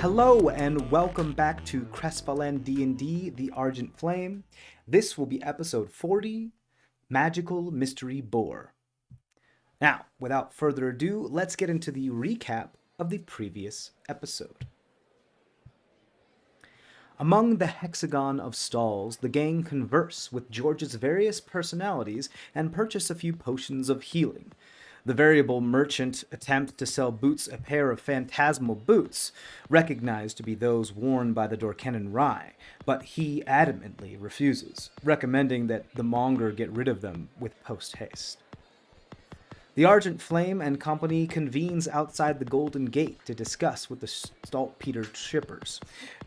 Hello and welcome back to CrestVahllen D&D, The Argent Flame. This will be episode 40, Magical Mystery Boor. Now, without further ado, let's get into the recap of the previous episode. Among the hexagon of stalls, the gang converse with George's various personalities and purchase a few potions of healing. The variable merchant attempts to sell Boots a pair of phantasmal boots, recognized to be those worn by the Dorkennen Rye, but he adamantly refuses, recommending that the monger get rid of them with post-haste. The Argent Flame and company convenes outside the Golden Gate to discuss with the saltpeter shippers.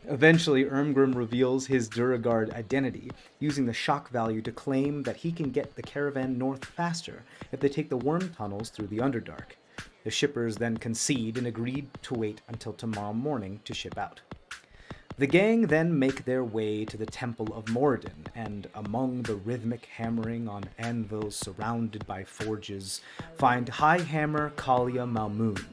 Eventually, Ermgrim reveals his Duragard identity, using the shock value to claim that he can get the caravan north faster if they take the worm tunnels through the Underdark. The shippers then concede and agreed to wait until tomorrow morning to ship out. The gang then make their way to the Temple of Moradin, and among the rhythmic hammering on anvils surrounded by forges, find High Hammer Kalia Malmoon.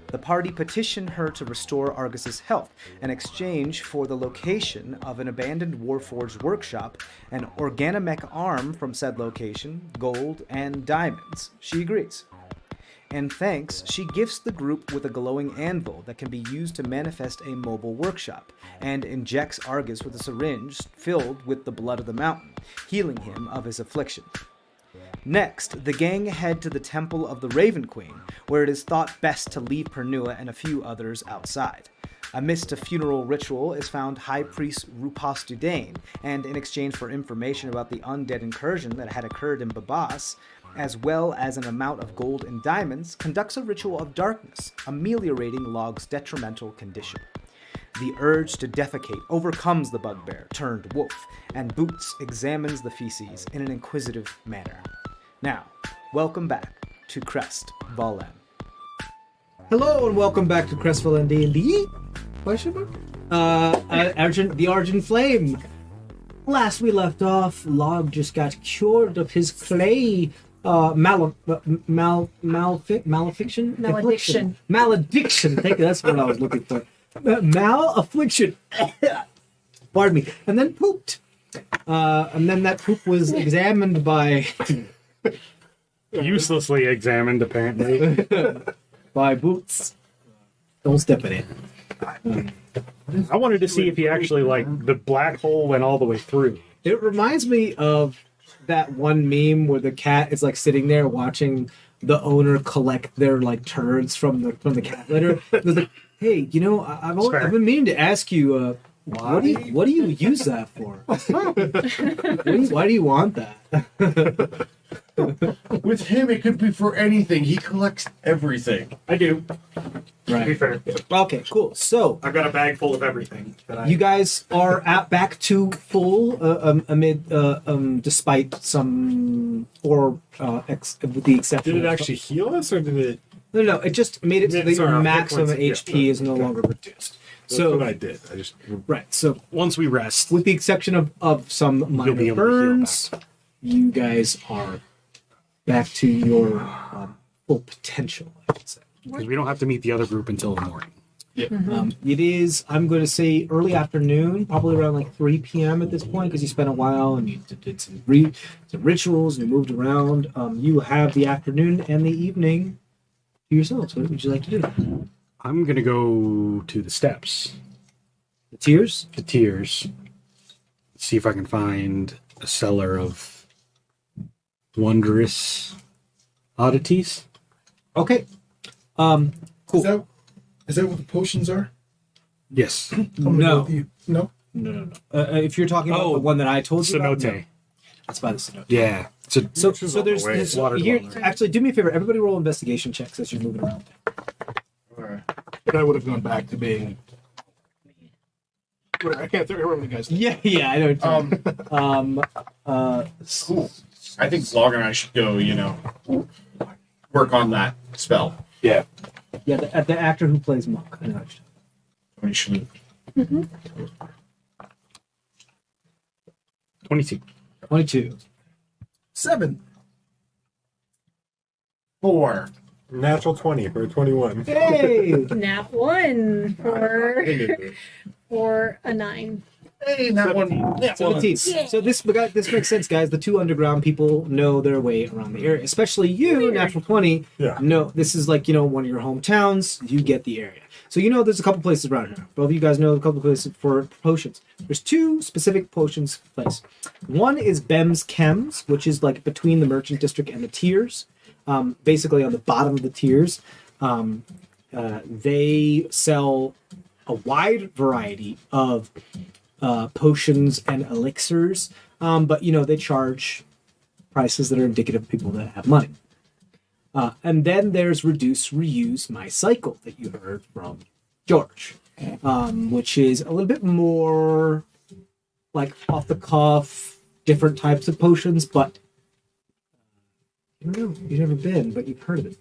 The party petition her to restore Argus's health in exchange for the location of an abandoned Warforged workshop, an organomech arm from said location, gold, and diamonds. She agrees. And thanks, she gifts the group with a glowing anvil that can be used to manifest a mobile workshop, and injects Argus with a syringe filled with the blood of the mountain, healing him of his affliction. Next, the gang head to the Temple of the Raven Queen, where it is thought best to leave Pernua and a few others outside. Amidst a funeral ritual is found High Priest Rupas Dudane, and in exchange for information about the undead incursion that had occurred in Babas, as well as an amount of gold and diamonds, conducts a ritual of darkness, ameliorating Log's detrimental condition. The urge to defecate overcomes the bugbear turned wolf, and Boots examines the feces in an inquisitive manner. Now, welcome back to CrestVahllen. Hello and welcome back to CrestVahllen D&D? Question mark? The Argent Flame. Last we left off, Log just got cured of his clay malediction. Thank you. That's what I was looking for. Malaffliction. Pardon me. And then pooped. And then that poop was examined by uselessly examined, apparently. by Boots. Don't step in it. I wanted to see if he actually, the black hole went all the way through. It reminds me of that one meme where the cat is sitting there watching the owner collect their turds from the cat litter. It was like, hey, I've been meaning to ask you, what do you use that for? Why do you want that? With him, it could be for anything. He collects everything. I do. Right. To be fair. Okay, cool. So I've got a bag full of everything. you guys are back to full despite some with the exception. Did it actually heal us, or did it? No. It just made it so that your maximum HP is no longer reduced. That's what I did. I just Right. So once we rest, with the exception of some be minor able to heal burns, you guys are back to your full potential, I should say. because we don't have to meet the other group until the morning. Yeah. It is, I'm going to say, early afternoon, probably around 3 p.m. at this point, because you spent a while and you did some rituals and you moved around. You have the afternoon and the evening to yourselves. What would you like to do? I'm gonna go to the steps, The tiers? the tiers, see if I can find a cellar of wondrous oddities. Okay. Cool. Is that what the potions are? Yes. No. No. If you're talking about the one that I told you about, Cenote. no. That's by the cenote. Yeah. So there's Water here. dweller. Actually, do me a favor. Everybody roll investigation checks as you're moving around. Alright. But I would have gone back to being. I can't remember the guy's name. Yeah, I know. Cool. I think Log and I should go, work on that spell. Yeah. Yeah, the actor who plays Monk. I know. We should. 22. 22. 7. 4. Natural 20 for a 21. Hey! Nat 1 for a 9. Hey, that one. Yeah, 17. Yeah. So this makes sense, guys. The two underground people know their way around the area, especially you, Weird. natural 20. Yeah. No, this is like, one of your hometowns. You get the area. So there's a couple places around here. Both of you guys know a couple places for potions. There's two specific potions place. One is Bem's Chems, which is like between the merchant district and the tiers. Basically on the bottom of the tiers. They sell a wide variety of potions and elixirs, but they charge prices that are indicative of people that have money. And then there's Reduce, Reuse, My Cycle that you heard from George, which is a little bit more like off the cuff, different types of potions, but I don't know, you've never been, but you've heard of it.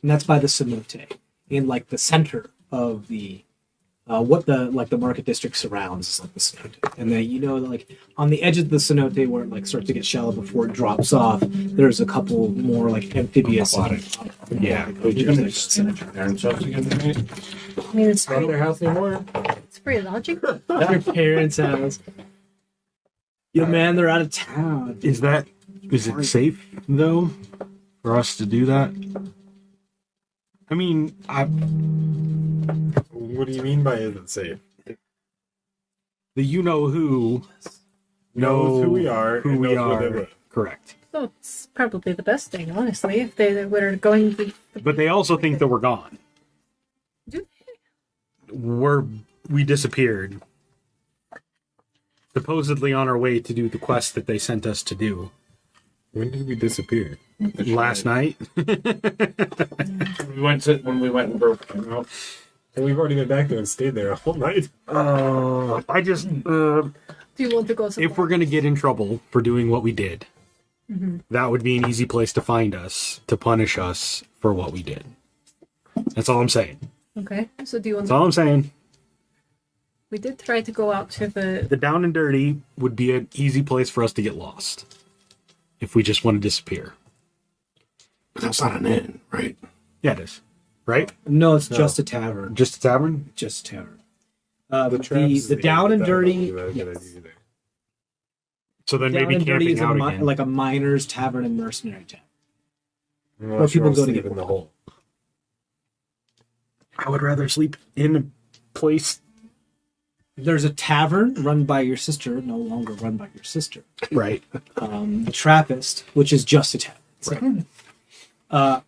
And that's by the cenote, in like the center of the what the market district surrounds is like the cenote. And then that like on the edge of the cenote where it like starts to get shallow before it drops off, there's a couple more like amphibious creatures that Parents' house again tonight? I mean, it's Not pretty, their house anymore. it's pretty logical. your parents' house. Yo, man, they're out of town. Is it safe though for us to do that? I mean, What do you mean by is it safe? the you know who Knows who we are. who and we knows where they are. live. Correct. So it's probably the best thing, honestly, if they were going to... But they also think that we're gone. Do We disappeared. Supposedly on our way to do the quest that they sent us to do. When did we disappear? Last night. When we went and broke him out. And we've already been back there and stayed there all night. I just Do you want to go somewhere? if we're gonna get in trouble for doing what we did, that would be an easy place to find us to punish us for what we did. That's all I'm saying. Okay, so do you want That's all I'm saying. We did try to go out to the... The down and dirty would be an easy place for us to get lost if we just want to disappear. But that's not an inn, right? Yeah, it is. Right? No, it's just a tavern. Just a tavern? Just a tavern. traps The down and dirty. That Yes. idea either. So then Down maybe and dirty camping is out again. like a miner's tavern and mercenary tavern. I'm Where not sure people I'll go to sleep get in the hole. I would rather sleep in a place. There's a tavern run by your sister, no longer run by your sister. Right. The Trappist, which is just a tavern.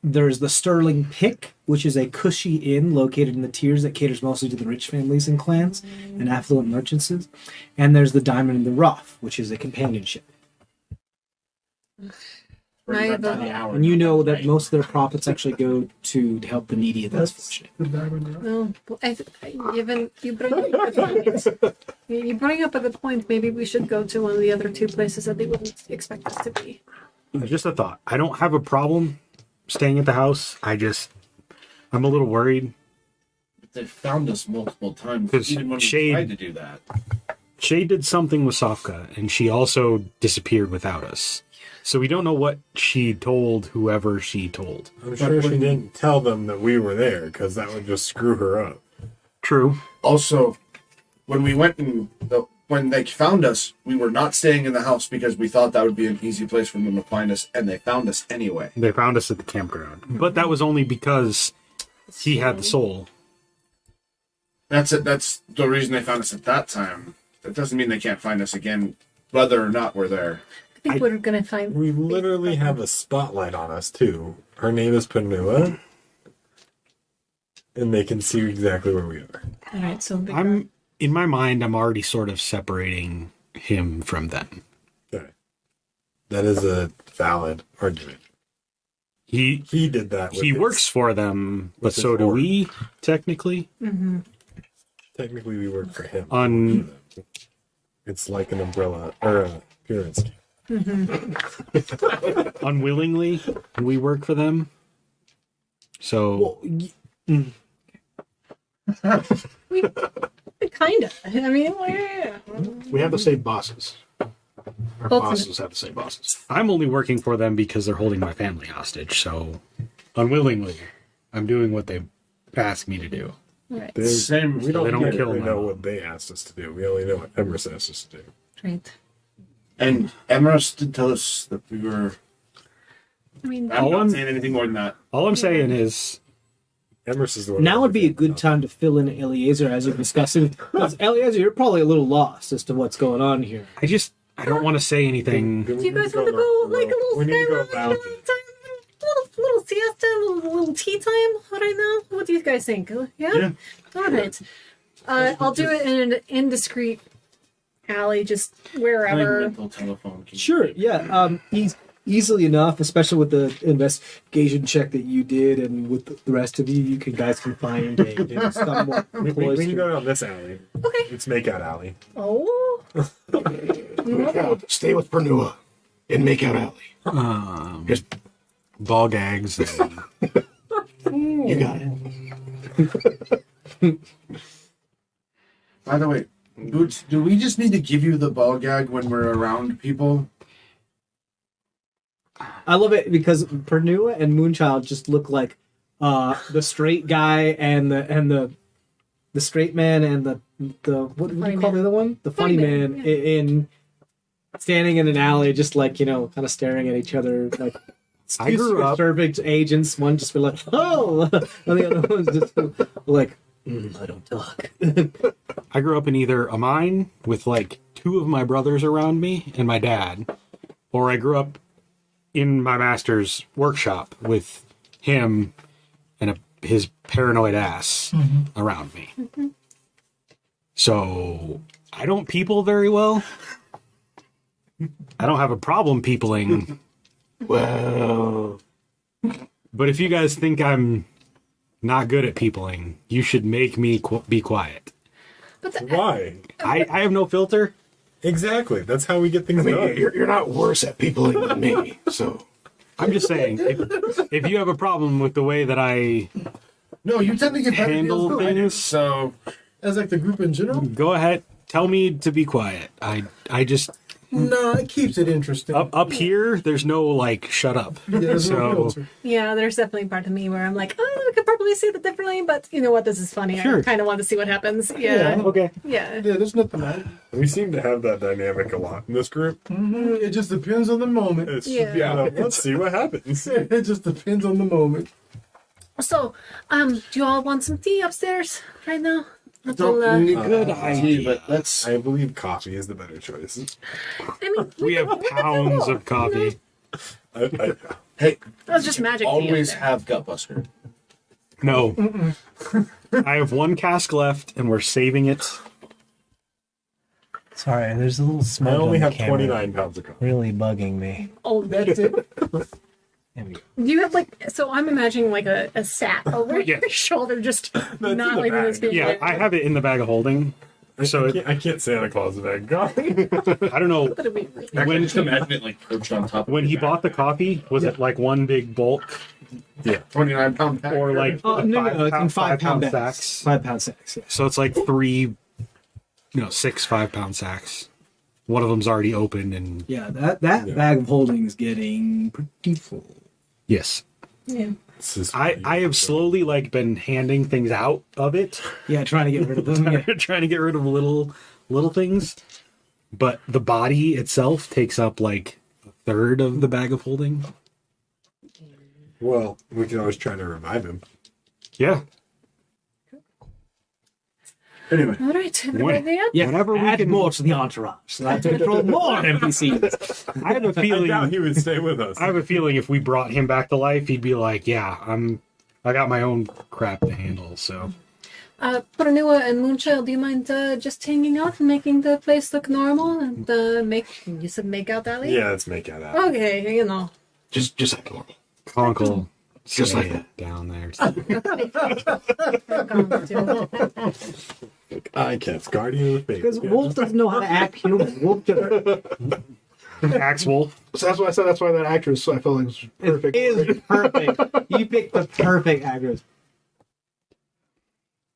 There's the Sterling Pick, which is a cushy inn located in the tiers that caters mostly to the rich families and clans and affluent merchants. And there's the Diamond and the Rough, which is a companionship. I have a- And you know that most of their profits actually go to help the needy and less fortunate. No, you bring up a good point. You bring up a good point. Maybe we should go to one of the other two places that they wouldn't expect us to be. Just a thought. I don't have a problem staying at the house. I'm a little worried. They found us multiple times. 'Cause Even when we Shade- tried to do that. Shay did something with Sofka, and she also disappeared without us. So we don't know what she told whoever she told. I'm sure she didn't tell them that we were there, because that would just screw her up. True. Also, when we went and when they found us, we were not staying in the house because we thought that would be an easy place for them to find us, and they found us anyway. They found us at the campground. But that was only because he had the soul. That's it. That's the reason they found us at that time. That doesn't mean they can't find us again, whether or not we're there. I think we're gonna find. We literally have a spotlight on us, too. Her name is Panua. And they can see exactly where we are. All right, so In my mind, I'm already sort of separating him from them. Okay. That is a valid argument. He Did that. With he his- works for them, but with his so do order. we, technically. Technically, we work for him. It's like an umbrella or a pyramid scheme. Unwillingly, we work for them. So kinda. I mean, we have the same bosses. Our Ultimate. bosses have the same bosses. I'm only working for them because they're holding my family hostage, so unwillingly, I'm doing what they asked me to do. Right. Same. We don't, They don't kill really them. know what they asked us to do. We only know what Emrys asked us to do. Right. And Emrys did tell us that we were. I mean, I'm not saying anything more than that. All I'm saying is, Emrys is the one. Now would be a good time to fill in Eliezer as you're discussing. Because Eliezer, you're probably a little lost as to what's going on here. I don't want to say anything. do you guys want to go like a little We need to go skyline, lounge. little siesta, little tea time right now? What do you guys think? Yeah? All right. I'll do it in an indiscreet alley, just wherever. Mental telephone. Sure, yeah. Easily enough, especially with the investigation check that you did, and with the rest of you, guys can find a somewhat We can go down this alley. Okay. It's Makeout Alley. Oh. Make out. Stay with Pernua in Makeout Alley. Just, Ball gags. And you got it. By the way, Boots, do we just need to give you the ball gag when we're around people? I love it because Pernua and Moonchild just look like the straight guy and the straight man and the what do you call the other one? The funny man yeah. in standing in an alley, just like kind of staring at each other like. I grew up- Perfect agents. One just be like, oh, and the other one's just like, I don't talk. I grew up in either a mine with like two of my brothers around me and my dad, or I grew up in my master's workshop with him and his paranoid ass around me. So I don't people very well. I don't have a problem peopling. Well, But if you guys think I'm not good at peopling, you should make me be quiet. Why? I have no filter. Exactly. That's how we get things I mean, done. you're not worse at peopling than me, so. I'm just saying, if you have a problem with the way that I No, you tend to get better handle deals than I do, things, so As like the group in general? go ahead. Tell me to be quiet. I just No, it keeps it interesting. up here. There's no like shut up. Yeah, there's no So filter. Yeah, there's definitely a part of me where I'm like, oh, I could probably say that differently, but you know what? This is funny. Sure. I kind of want to see what happens. Yeah. okay. Yeah. Yeah, there's nothing wrong. We seem to have that dynamic a lot in this group. It just depends on the moment. It's Yeah. let's see what happens. It just depends on the moment. So, do you all want some tea upstairs right now? don't need Good tea, idea. but let's. I believe coffee is the better choice. I mean, We have pounds of coffee. Hey, That's just magic tea up always there. have Gutbuster. No. I have one cask left, and we're saving it. Sorry, there's a little I smoke. only have 29 pounds of coffee. Really bugging me. Oh, That's it. There we go. do you have like? So I'm imagining like a sack over Yeah. your shoulder, just in not the leaving this bag. vehicle. Yeah, I have it in the bag of holding. So I can't Santa Claus the bag coffee. I don't know. That'd be really- I When- just imagine it like perched on top. When he bought the coffee, was it like one big bulk 29-pound pack, or like Oh, no, it's in 5 pound sacks? sacks. 5 pound sacks. Yeah. So it's like 6 5-pound sacks. One of them's already open, and Yeah, that bag of holding is getting pretty full. yes, Yeah. I have slowly like been handing things out of it, Yeah, trying to get rid of them. Yeah. trying to get rid of little things, but the body itself takes up like a third of the bag of holding. Well, we can always try to revive him. Yeah, Anyway, All right. What? Everybody up? Yeah, Whenever we add can- more to the entourage. So I have to control more NPCs. I have a I feeling. doubt he would stay with us. I have a feeling if we brought him back to life, he'd be like, "Yeah, I got my own crap to handle." So Pranua and Moonchild, do you mind just hanging out and making the place look normal? And you said make out alley? Yeah, let's make out that. Okay, you know. Just like normal. Conkle, Just like that. down there. I can't. Guardian of the Faith. Because Wolf doesn't know how to act human. Wolf just Axe Wolf. So that's why I said that's why that actress I felt like was perfect. is perfect. You picked the perfect actress.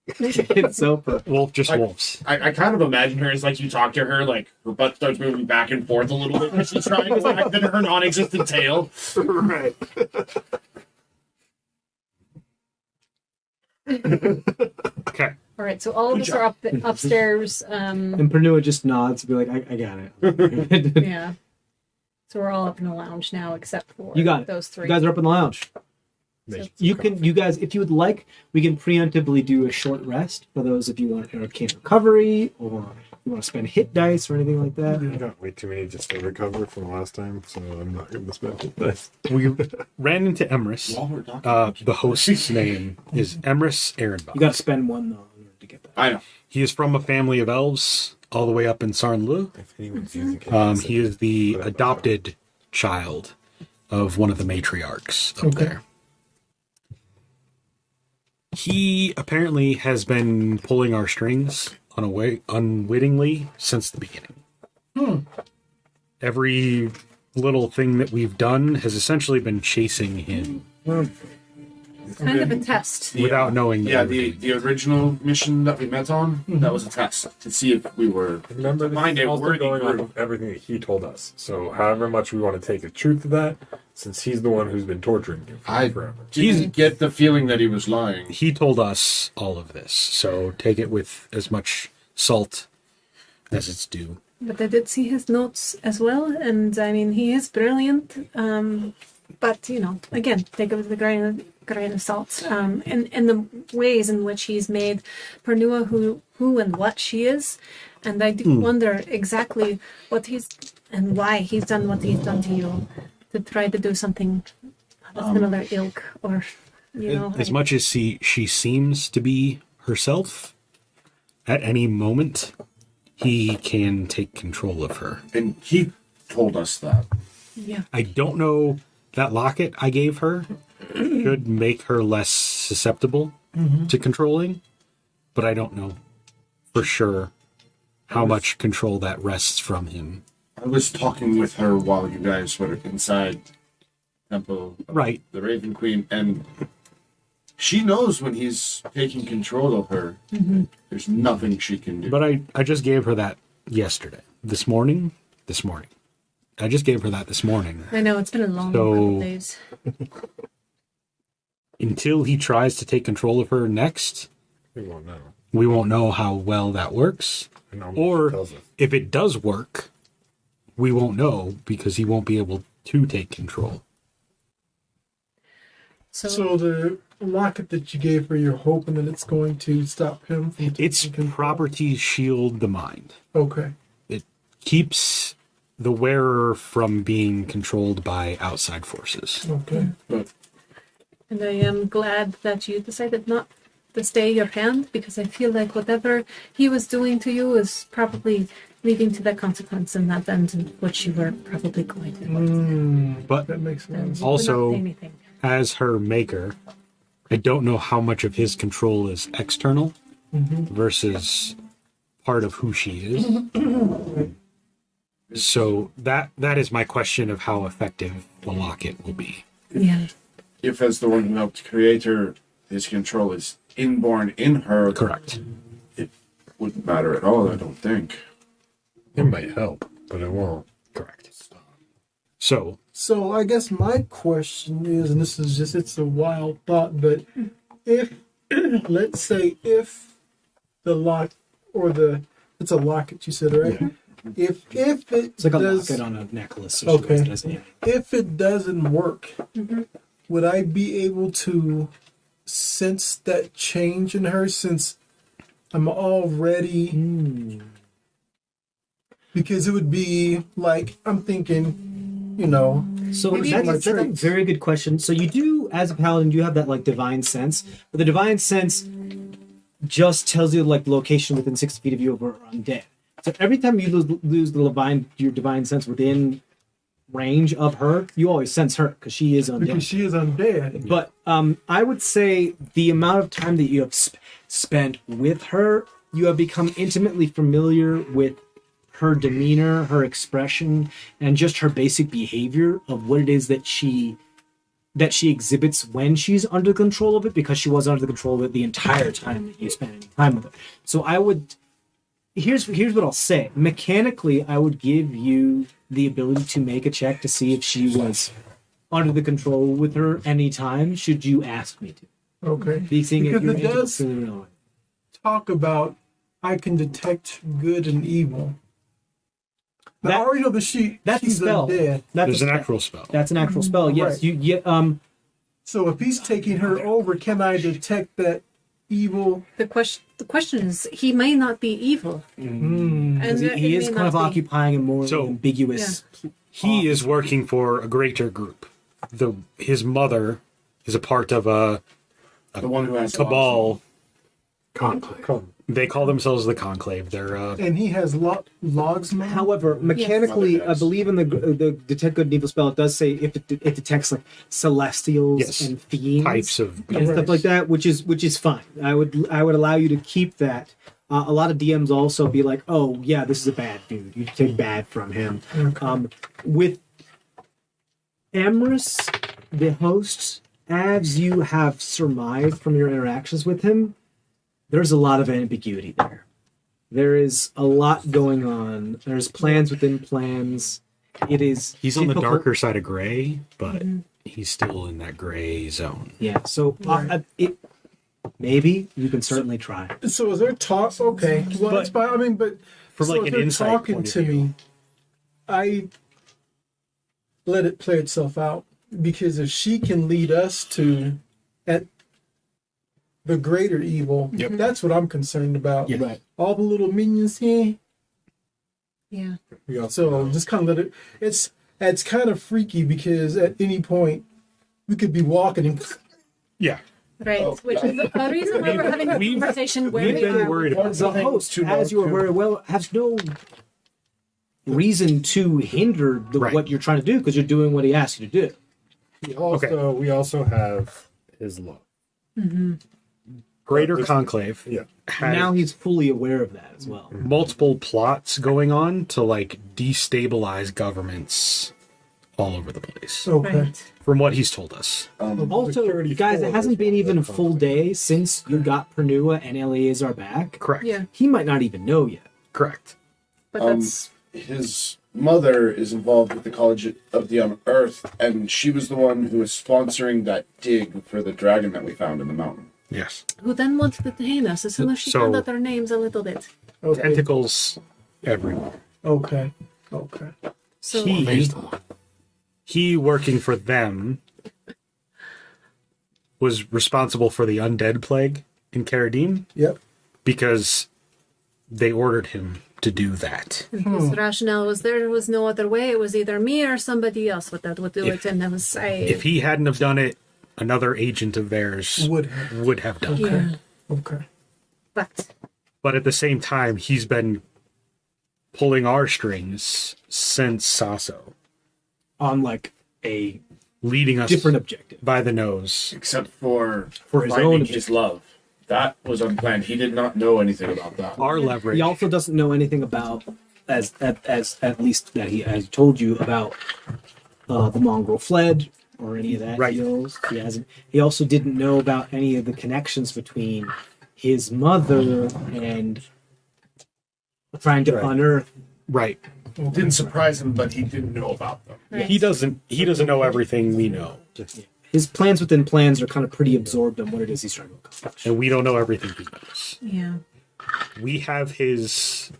It's so perfect. Wolf, just wolves. I kind of imagine her as like you talk to her, like her butt starts moving back and forth a little bit because she's trying to activate her non-existent tail. Right. Okay. All right, so all of us are upstairs. And Pernua just nods to be like, I got it. Yeah. So we're all up in the lounge now, except for You got it. those three. You guys are up in the lounge. You guys, if you would like, we can preemptively do a short rest for those if you want an arcane recovery or you want to spend hit dice or anything like that. I got way too many just to recover from last time, so I'm not going to spend hit dice. We ran into Emrys. While we're talking, The host's name is Emrys Ehrenbach. You got to spend one though in order to get that. I know. He is from a family of elves all the way up in Sarnlu. If anyone's using He is the adopted child of one of the matriarchs up there. He apparently has been pulling our strings unwittingly since the beginning. Every little thing that we've done has essentially been chasing him Kind of a test. without knowing that Yeah, we were the original mission that we met on, that was a test to see if we were Remember, this find is a also worthy going off group. of everything that he told us. So, however much we want to take the truth of that, since he's the one who's been torturing you I forever. didn't get the feeling that he was lying. He told us all of this, so take it with as much salt as it's due. But I did see his notes as well, and I mean, he is brilliant. But, you know, again, take it with a grain of salt. And the ways in which he's made Pernua who and what she is. And I do wonder exactly what he's and why he's done what he's done to you to try to do something of a similar ilk or, you know. As much as she seems to be herself, at any moment, he can take control of her. And he told us that. Yeah. I don't know, that locket I gave her should make her less susceptible to controlling, but I don't know for sure how much control that rests from him. I was talking with her while you guys were inside Temple of Right. the Raven Queen, and she knows when he's taking control of her. There's nothing she can do. But I just gave her that yesterday. This morning. I just gave her that this morning. I know, it's been a long So- couple days. Until he tries to take control of her next, We won't know. we won't know how well that works. And how much Or he tells us. if it does work, we won't know because he won't be able to take control. So the locket that you gave her, you're hoping that it's going to stop him from Its taking control? properties shield the mind. Okay. It keeps the wearer from being controlled by outside forces. Okay. And I am glad that you decided not to stay your hand, because I feel like whatever he was doing to you is probably leading to that consequence in that end, in which you were probably going to. But That makes And sense. you would not Also- say anything. as her maker, I don't know how much of his control is external versus part of who she is. So that is my question of how effective the locket will be. Yeah. if, as the one who helped create her, his control is inborn in her, Correct. it wouldn't matter at all, I don't think. It might help, but it won't. Correct. So So I guess my question is, and this is just, it's a wild thought, but if, let's say, if the lock, or it's a locket you said, right? Yeah. If it It's like a does, locket on a necklace. Or Okay. something, doesn't it? if it doesn't work, would I be able to sense that change in her since I'm already, because it would be like, I'm thinking, you know, So Maybe that's, my that's a traits. very good question. So you do, as a paladin, you have that like divine sense, but the divine sense just tells you like location within 60 feet of you over undead. So every time you lose your divine sense within range of her, you always sense her because she is undead. because she is undead. But I would say the amount of time that you have spent with her, you have become intimately familiar with her demeanor, her expression, and just her basic behavior of what it is that she that she exhibits when she's under control of it, because she was under control of it the entire time that you spent any time with it. So I would. Here's what I'll say. Mechanically, I would give you the ability to make a check to see if she was under the control with her anytime, should you ask me to. Okay. Because it does talk about I can detect good and evil. Now, I already know that that's she's a spell. undead. There's an actual spell. That's an actual spell. Yes. Right. You get So if he's taking her over, can I detect that evil? The question is, he may not be evil. And he is may kind of not be- occupying a more So- ambiguous. He is working for a greater group. His mother is a part of a The one who has cabal. Conclave. They call themselves the Conclave. They're And he has logs now? However, mechanically, Mother I does. believe in the detect good and evil spell, it does say if it detects like celestials Yes. and fiends types of. and stuff like that, which is fine. I would allow you to keep that. A lot of DMs also be like, oh yeah, this is a bad dude. You take bad from him. With Amorous, the host, as you have surmised from your interactions with him, there's a lot of ambiguity there. There is a lot going on. There's plans within plans. It is. He's on the difficult- darker side of gray, but he's still in that gray zone. Yeah. So maybe you can certainly try. So is there talk? Okay. Well, But- it's fine. I mean, but From, like, if an they're insight talking point of to view. me, I let it play itself out, because if she can lead us to at the greater evil, that's what I'm concerned about. Yeah. Right. All the little minions here. Yeah. We also So just kind of let it. It's kind of freaky, because at any point we could be walking and Yeah. Right. Which is the reason why we're having a We've- conversation where We've we been are. worried about The host, as you are very well, has no reason to hinder Right. what you're trying to do, because you're doing what he asked you to do. we also have his love. Greater Conclave Yeah. has Now he's fully aware of that as well. multiple plots going on to like destabilize governments all over the place. okay. Right. From what he's told us. Also, Security guys, it force hasn't been is even a what full day since you got Pernua and Eleazar back. Correct. Yeah. He might not even know yet. Correct. But that's His mother is involved with the College of the Unearthed, and she was the one who was sponsoring that dig for the dragon that we found in the mountain. Yes. who then wanted to detain us as soon as she So- found out our names a little bit. Okay. Tentacles everywhere. Okay. Okay. So He working for them was responsible for the undead plague in Carradine Yep. because they ordered him to do that. his rationale was there was no other way. It was either me or somebody else that would do If- it, and I was If he hadn't have done it, another agent of theirs Would would have done it. yeah. Okay. But But at the same time, he's been pulling our strings since Sasso, On like a leading us different objective. by the nose. Except for For his finding own his love. That was unplanned. He did not know anything about that. Our leverage. He also doesn't know anything about, as at least that he has told you about the mongrel fled or any of that. Right. He hasn't. He also didn't know about any of the connections between his mother and trying to unearth. Right. Didn't surprise him, but he didn't know about them. right. He doesn't know everything we know. His plans within plans are kind of pretty absorbed in what it is he's trying to accomplish. And we don't know everything he knows. yeah. We have his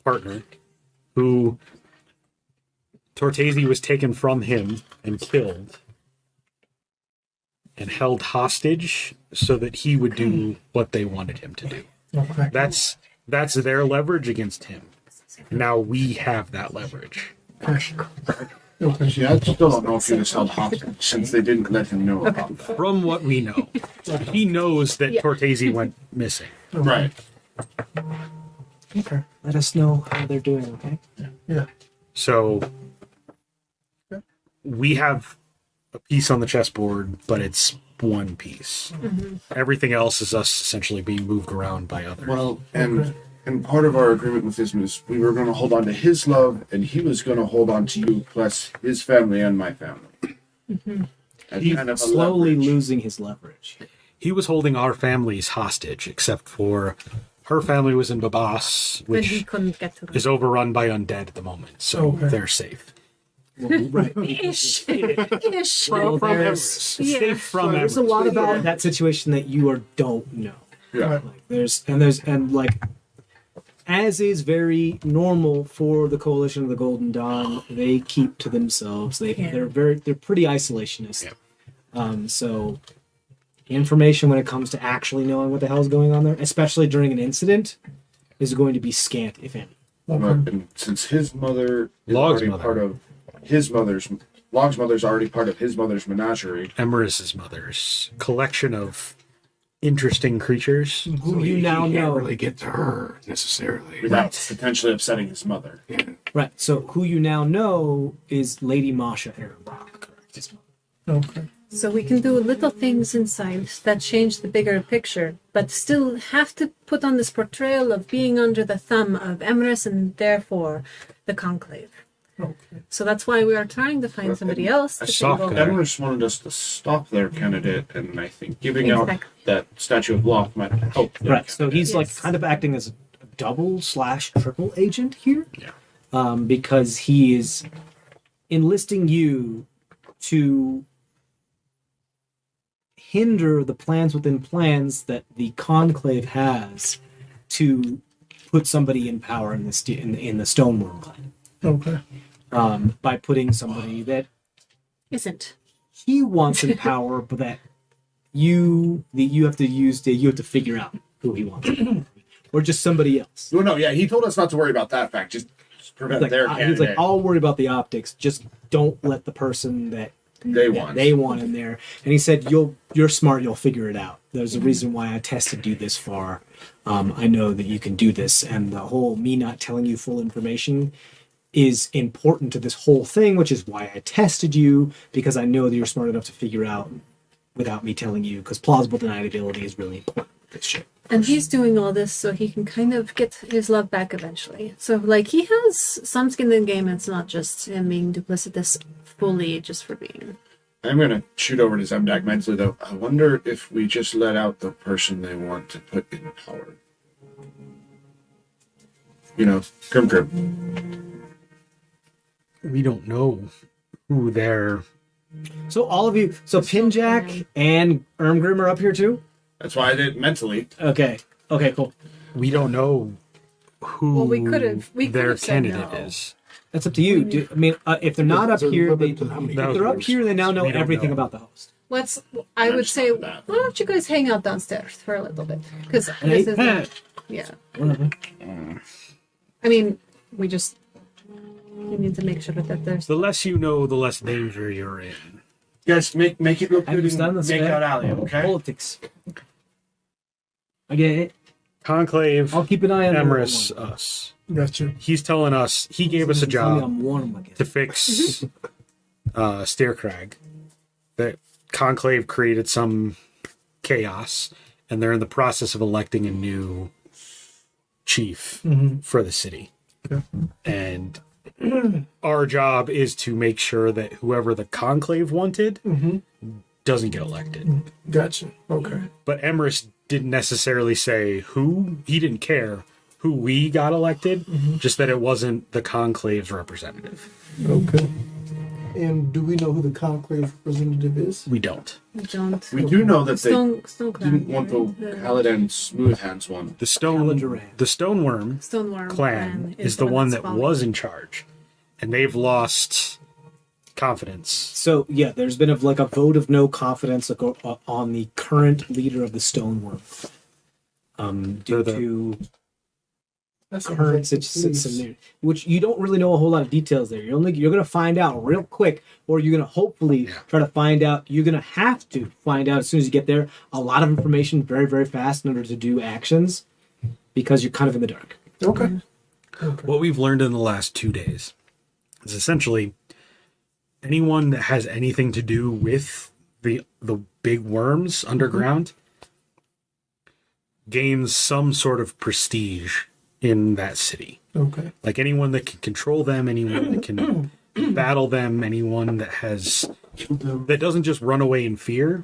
partner who Tortesi was taken from him and killed and held hostage so that he would do what they wanted him to do. Okay. That's their leverage against him. Now we have that leverage. See, I still don't know if he was held hostage since they didn't let him know about that. From what we know, he knows that Yeah. Tortesi went missing. Right. Okay. Let us know how they're doing, okay? Yeah. So we have a piece on the chessboard, but it's one piece. Everything else is us essentially being moved around by others. Well, and part of our agreement with him is we were going to hold on to his love, and he was going to hold on to you, plus his family and my family. as He's kind of a Slowly leverage. losing his leverage. He was holding our families hostage, except for her family was in Babas, And he which couldn't get to them. is overrun by undead at the moment, so Okay. they're safe. Right. Ish. Ish. Well, From there's, Yeah. Safe from there's a Everest. lot about that situation that you don't know. Yeah. Like there's like as is very normal for the Coalition of the Golden Dawn, they keep to themselves. They're pretty isolationist. Yeah. So information when it comes to actually knowing what the hell's going on there, especially during an incident, is going to be scant, if any. And since his mother is Log's already mother. part of his mother's, Log's mother's already part of his mother's menagerie. Emeris's mother's collection of interesting creatures. Who you now Can't know. really get to her necessarily. Without potentially upsetting his mother. Right. So who you now know is Lady Masha Aaronbrock. Correct. Okay. So we can do little things inside that change the bigger picture, but still have to put on this portrayal of being under the thumb of Emerus and therefore the Conclave. Okay. So that's why we are trying to find somebody else to I take saw over. that. Emerus wanted us to stop their candidate, and I think giving out Exactly. that statue of Locke might help. their Right. So candidate. he's like Yes. kind of acting as a double/triple agent here. Yeah. Because he is enlisting you to hinder the plans within plans that the conclave has to put somebody in power in the Stoneworm clan. Okay. By putting somebody that Isn't. he wants in power, but that you have to figure out who he wants, or just somebody else. No, yeah, he told us not to worry about that fact. Just prevent Like, their he's candidate. like, I'll worry about the optics. Just don't let the person that they want. they want in there. And he said, you're smart. You'll figure it out. There's a reason why I tested you this far. I know that you can do this. And the whole me not telling you full information is important to this whole thing, which is why I tested you, because I know that you're smart enough to figure out without me telling you, because plausible deniability is really important with this shit. And he's doing all this so he can kind of get his love back eventually. So, like, he has some skin in the game. It's not just him being duplicitous fully just for being. I'm gonna shoot over to Zemdak mentally though. I wonder if we just let out the person they want to put in power. You know, Grim. We don't know who they're. So all of you, so Pinjack and Ermgrim are up here too? That's why I did it mentally. Okay, cool. We don't know who Well, we could their have said candidate no. is. That's up to you. If they're not up There's a here, limit to how many if they're up here, they now know We don't everything know. about the host. I would say, Understand that. why don't you guys hang out downstairs for a little bit? Because Hey, this is, hey. yeah. Whatever. I mean, we need to make sure that there's. The less you know, the less danger you're in. Guys, make it look I good understand and this. make out alley, okay? Politics. I get it. Conclave, I'll keep an eye on Emerus, us. Gotcha. He's telling us he gave us a job I'm warm again. to fix Staircrag. That Conclave created some chaos, and they're in the process of electing a new chief for the city. Okay. And our job is to make sure that whoever the Conclave wanted doesn't get elected. Gotcha. Okay. But Emerus didn't necessarily say who. He didn't care who we got elected, just that it wasn't the Conclave's representative. Okay. And do we know who the conclave representative is? We don't. We don't. We do know that they Stone clan. didn't want the Paladin Smooth Hands one. The Caladuran. Stoneworm Stoneworm clan is the one that that's was in charge, and they've lost confidence. So yeah, there's been a vote of no confidence on the current leader of the Stoneworm. Due They're the- to That's current situation, which you don't really know a whole lot of details there. You're gonna find out real quick, or you're gonna hopefully try to find out. You're gonna have to find out as soon as you get there a lot of information very, very fast in order to do actions, because you're kind of in the dark. Okay. What we've learned in the last 2 days is essentially anyone that has anything to do with the big worms underground gains some sort of prestige in that city. Okay. Like anyone that can control them, anyone that can battle them, anyone that doesn't just run away in fear,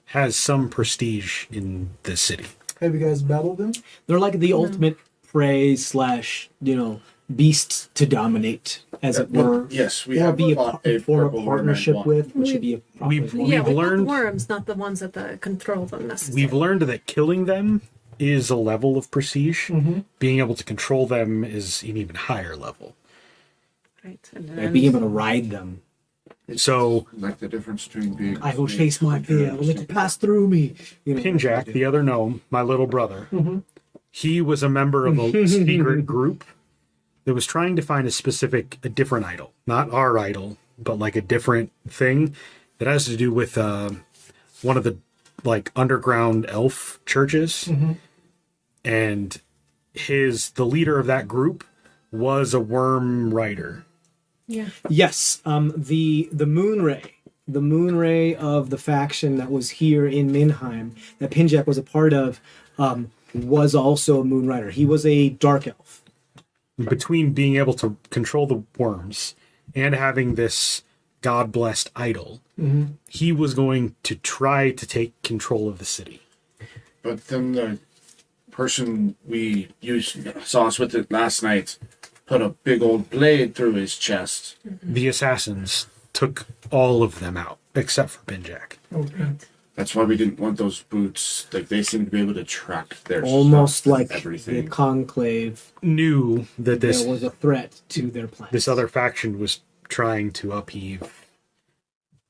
has some prestige in the city. Have you guys battled them? They're like the ultimate prey slash, beasts to dominate, as it were. Yes, we Or have be fought a form of purple partnership worm and with, which would be a We've Yeah, we learned- the worms, not the ones that control them necessarily. We've learned that killing them is a level of prestige. Being able to control them is an even higher level. Right. And Like then, being able to ride them. So like the difference between being. I will chase my fear. I will let you pass through me. Pinjack, the other gnome, my little brother, he was a member of a secret group that was trying to find a different idol. Not our idol, but like a different thing that has to do with one of the like underground elf churches. And the leader of that group was a worm rider. yeah. Yes, the moon ray of the faction that was here in Minheim that Pinjack was a part of, was also a moon rider. He was a dark elf. Between being able to control the worms and having this god-blessed idol, he was going to try to take control of the city. But then the person saw us with it last night put a big old blade through his chest. The assassins took all of them out, except for Pinjack. Okay. That's why we didn't want those boots. Like, they seem to be able to track their Almost stuff, like everything. the Conclave, Knew that there was a threat to their plans. this other faction was trying to upheave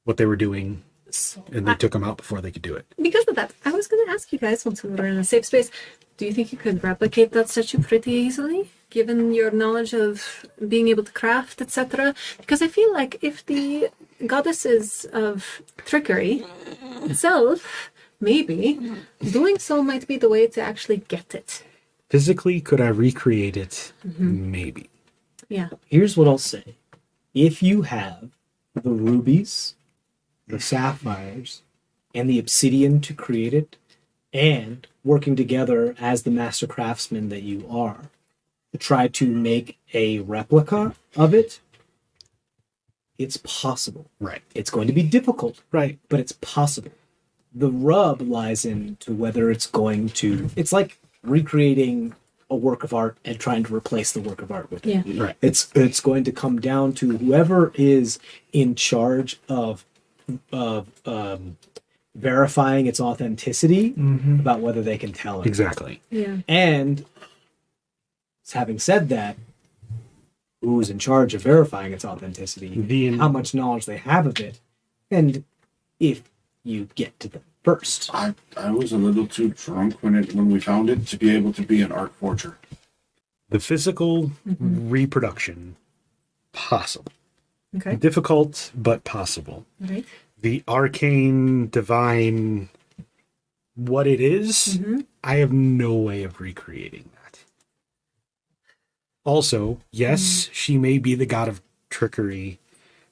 what they were doing, So, and they took them out before they could do it. because of that, I was going to ask you guys, once we were in a safe space, do you think you could replicate that statue pretty easily, given your knowledge of being able to craft, etc.? Because I feel like if the goddesses of trickery itself, maybe, doing so might be the way to actually get it. Physically, could I recreate it? Maybe. Yeah. Here's what I'll say. If you have the rubies, the sapphires, and the obsidian to create it, and working together as the master craftsman that you are, to try to make a replica of it, it's possible. Right. It's going to be difficult, Right. but it's possible. The rub lies into whether it's going to... It's like recreating a work of art and trying to replace the work of art with it. Yeah. Right. It's going to come down to whoever is in charge of verifying its authenticity about whether they can tell it. Exactly. Yeah. And having said that, who's in charge of verifying its authenticity, how much knowledge they have of it, and if you get to them first. I was a little too drunk when we found it to be able to be an art forger. The physical reproduction, possible. Okay. Difficult, but possible. Right. The arcane, divine, what it is, I have no way of recreating that. Also, yes, she may be the god of trickery,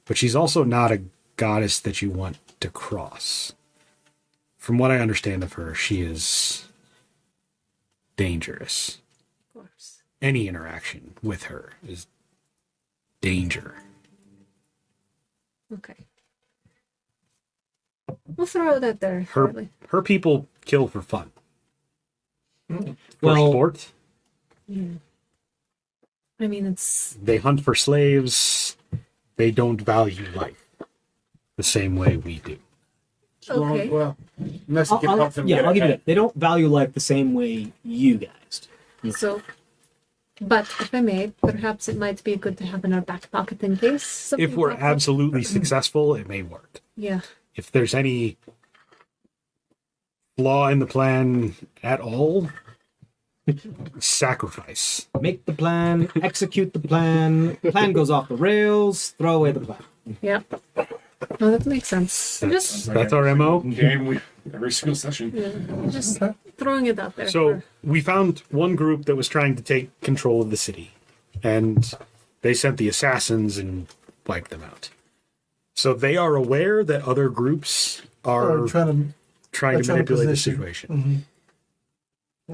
but she's also not a goddess that you want to cross. From what I understand of her, she is dangerous. Of course. Any interaction with her is danger. Okay. We'll throw that there. shortly. Her people kill for fun. For Well- sport. Yeah. I mean, it's They hunt for slaves. They don't value life the same way we do. okay. Well, unless you can help them I'll get give you ahead. that. They don't value life the same way you guys do. So, but if I may, perhaps it might be good to have in our back pocket in case. Something If we're pops up. absolutely successful, it may work. Yeah. If there's any flaw in the plan at all, sacrifice. Make the plan, execute the plan. Plan goes off the rails, throw away the plan. Yeah. No, that makes sense. That's our MO. Game every single session. Just throwing it out there. So we found one group that was trying to take control of the city, and they sent the assassins and wiped them out. So they are aware that other groups are Or trying trying to to manipulate the position. situation.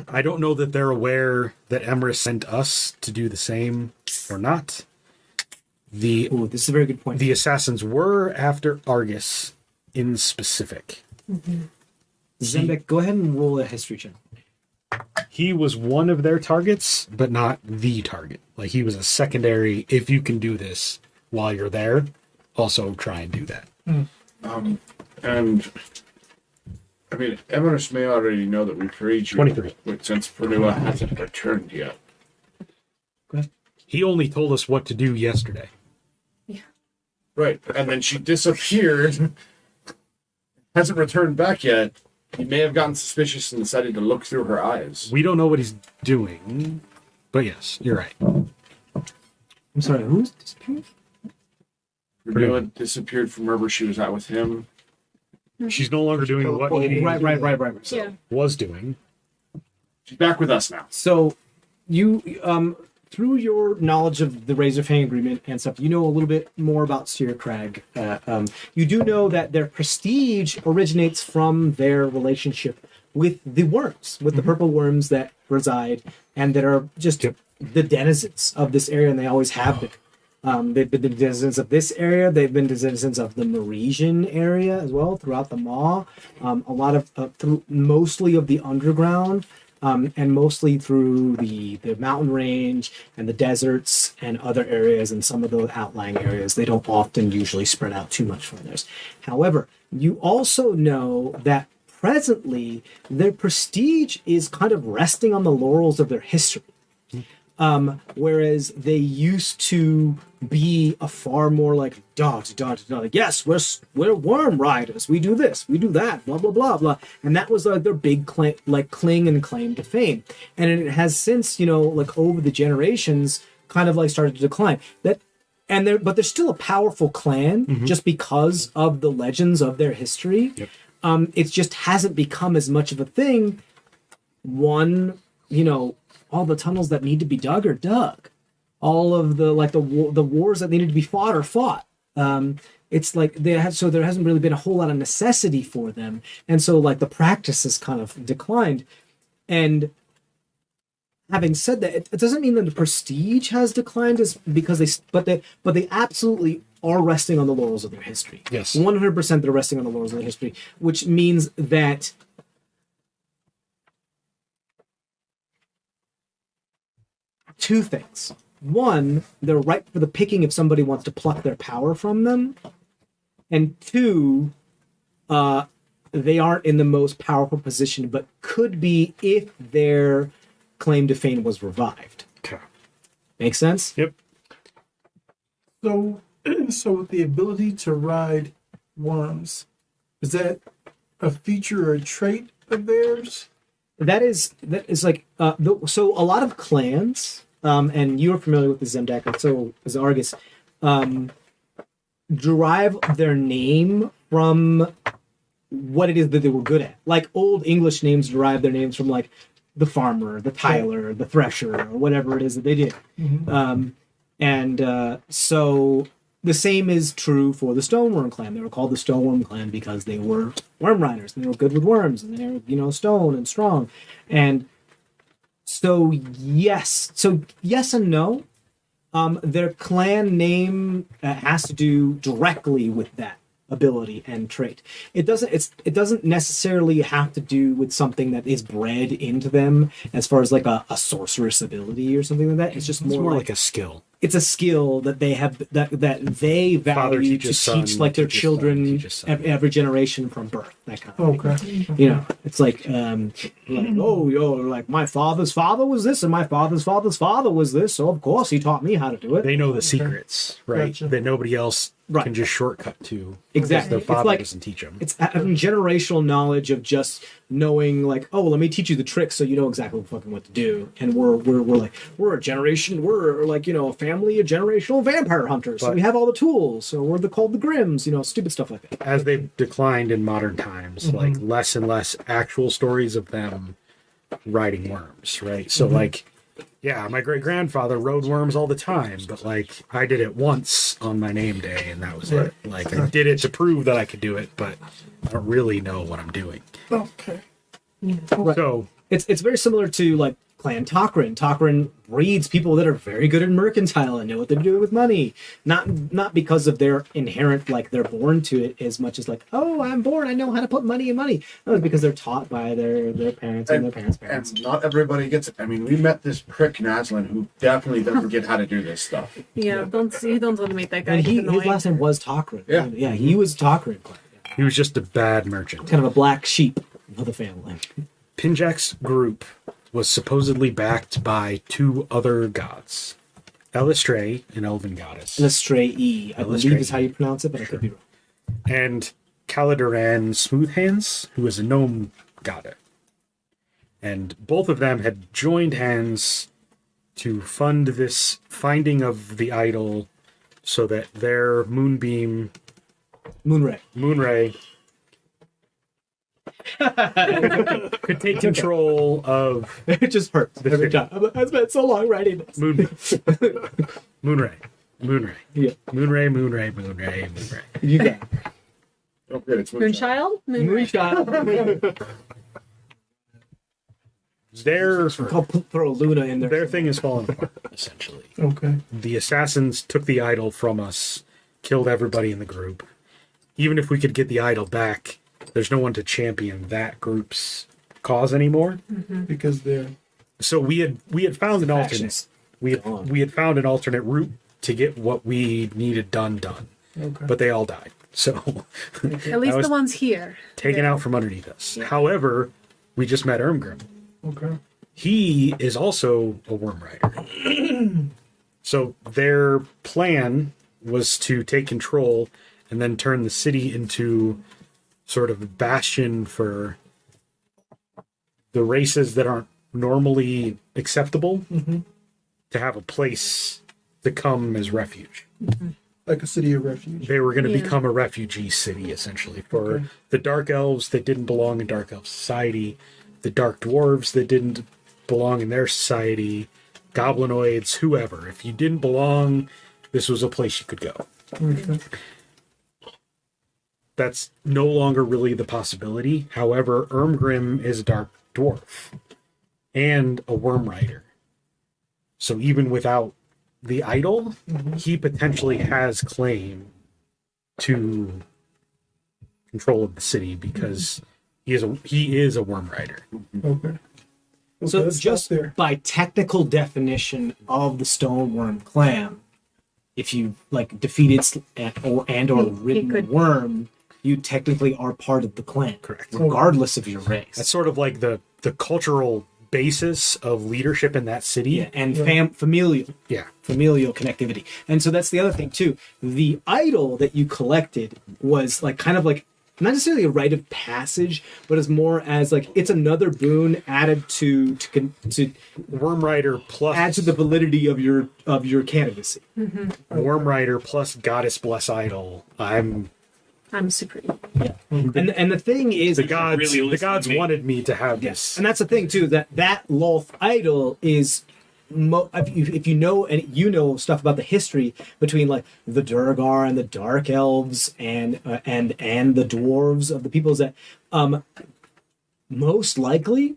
I don't know that they're aware that Emrys sent us to do the same or not. Ooh, this is a very good point. The assassins were after Argus in specific. Zembek, go ahead and roll a history check. He was one of their targets, but not the target. Like, he was a secondary, if you can do this while you're there, also try and do that. And I mean, Emerus may already know that we freed you. 23. But since Pernua hasn't returned yet. He only told us what to do yesterday. Right. And then she disappeared. Hasn't returned back yet. He may have gotten suspicious and decided to look through her eyes. We don't know what he's doing, but yes, you're right. I'm sorry, who's disappeared? Pernua disappeared from wherever she was at with him. She's no longer doing what she Right. Yeah. was doing. She's back with us now. So, you, through your knowledge of the Razorfang Agreement and stuff, you know a little bit more about Seer Crag. You do know that their prestige originates from their relationship with the worms, with the purple worms that reside and that are just the denizens of this area, and they always have been. They've been the denizens of this area. They've been the denizens of the Merisian area as well, throughout the Maw. A lot of, through mostly of the underground. And mostly through the mountain range and the deserts and other areas and some of those outlying areas. They don't often usually spread out too much from theirs. However, you also know that presently their prestige is kind of resting on the laurels of their history. Whereas they used to be a far more like dogs. Like, yes, we're worm riders. We do this, we do that, blah blah blah blah. And that was their big cling and claim to fame. And it has since, like over the generations, kind of like started to decline. But they're still a powerful clan just because of the legends of their history. Yep. It just hasn't become as much of a thing. All the tunnels that need to be dug are dug. All of the wars that needed to be fought are fought. It's like there hasn't really been a whole lot of necessity for them, and so like the practice has kind of declined. And having said that, it doesn't mean that the prestige has declined, but they absolutely are resting on the laurels of their history. Yes, 100% they're resting on the laurels of their history, which means that. Two things. One, they're ripe for the picking if somebody wants to pluck their power from them. And two, they aren't in the most powerful position, but could be if their claim to fame was revived. Okay. Make sense? Yep. So with the ability to ride worms, is that a feature or a trait of theirs? That is like so a lot of clans, and you're familiar with the Zemdak, and so is Argus, derive their name from what it is that they were good at. Like old English names derive their names from like the farmer, the tiler, the thresher, or whatever it is that they did. So the same is true for the Stoneworm clan. They were called the Stoneworm clan because they were worm riders. And they were good with worms, and they were, stone and strong. And so yes and no. Their clan name has to do directly with that ability and trait. It doesn't necessarily have to do with something that is bred into them as far as like a sorceress ability or something like that. It's just more like a skill. It's a skill that they have that they value to teach like their children every generation from birth. That kind of thing. Okay. It's like like my father's father was this and my father's father's father was this, so of course he taught me how to do it. They know the secrets, right? Gotcha. That nobody else Right. can just shortcut to. Exactly. Their It's father like- doesn't teach them. It's having generational knowledge of just knowing, like, oh, let me teach you the tricks so you know exactly fucking what to do. And we're a generation, we're like, a family of generational vampire hunters. So But- we have all the tools. So we're called the Grimms, stupid stuff like that. As they've declined in modern times, like less and less actual stories of them riding worms, right? So like, yeah, my great grandfather rode worms all the time, but like I did it once on my name day and that was it. Like I did it to prove that I could do it, but I don't really know what I'm doing. Okay. So It's very similar to like Clan Tok'ran. Tok'ran breeds people that are very good at mercantile and know what they're doing with money. Not because of their inherent, like, they're born to it as much as like, oh, I'm born, I know how to put money in money. No, it's because they're taught by their parents and their parents' parents. And not everybody gets it. I mean, we met this prick Naslin who definitely doesn't get how to do this stuff. Yeah, don't underestimate that guy. And He's his annoying. last name was Tok'ran. Yeah. Yeah, he was Tok'ran. He was just a bad merchant. Kind of a black sheep of the family. Pinjak's group was supposedly backed by 2 other gods. Elistray, an elven goddess, Lestray, I believe Lestray. is how you pronounce it, but I could be wrong. and Caladoran Smoothhands, who is a gnome goddess. And both of them had joined hands to fund this finding of the idol so that their moonbeam, Moonray, could take control of It just hurts every time. I spent so long writing this. Moonray. Yeah. Moonray. You got it. Don't forget, it's Moonshine. Moonchild? Moonshot. Their I'll throw Luna in there. their thing is falling apart, essentially. Okay. The assassins took the idol from us, killed everybody in the group. Even if we could get the idol back, there's no one to champion that group's cause anymore. Because they're So we had found an alternate. Factions. We had found an alternate route to get what we needed done. okay. But they all died. So At least was the ones here. taken Yeah. out from underneath us. However, we just met Ermgrim. Okay. He is also a worm rider. So their plan was to take control and then turn the city into sort of a bastion for the races that aren't normally acceptable to have a place to come as refuge. Like a city of refuge. They were going to Yeah. become a refugee city, essentially, for the dark elves that didn't belong in dark elf society, the dark dwarves that didn't belong in their society, goblinoids, whoever. If you didn't belong, this was a place you could go. Okay. That's no longer really the possibility. However, Ermgrim is a dark dwarf and a worm rider. So even without the idol, he potentially has claim to control of the city because he is a worm rider. Okay. So let's stop just there. by technical definition of the Stoneworm clan, if you like defeated or ridden a could- worm, you technically are part of the clan, Correct. regardless of your race. That's sort of like the cultural basis of leadership in that city. Yeah, and familial connectivity. And so that's the other thing too. The idol that you collected was like kind of like not necessarily a rite of passage, but as more as like it's another boon added to Worm Rider plus add to the validity of your candidacy. Worm Rider plus Goddess Bless Idol. I'm supreme. And the thing is, The gods really the gods listen to me. wanted me to have this. and that's the thing too, that Lolth idol is if you know and you know stuff about the history between like the Durgar and the Dark Elves and the dwarves of the peoples that most likely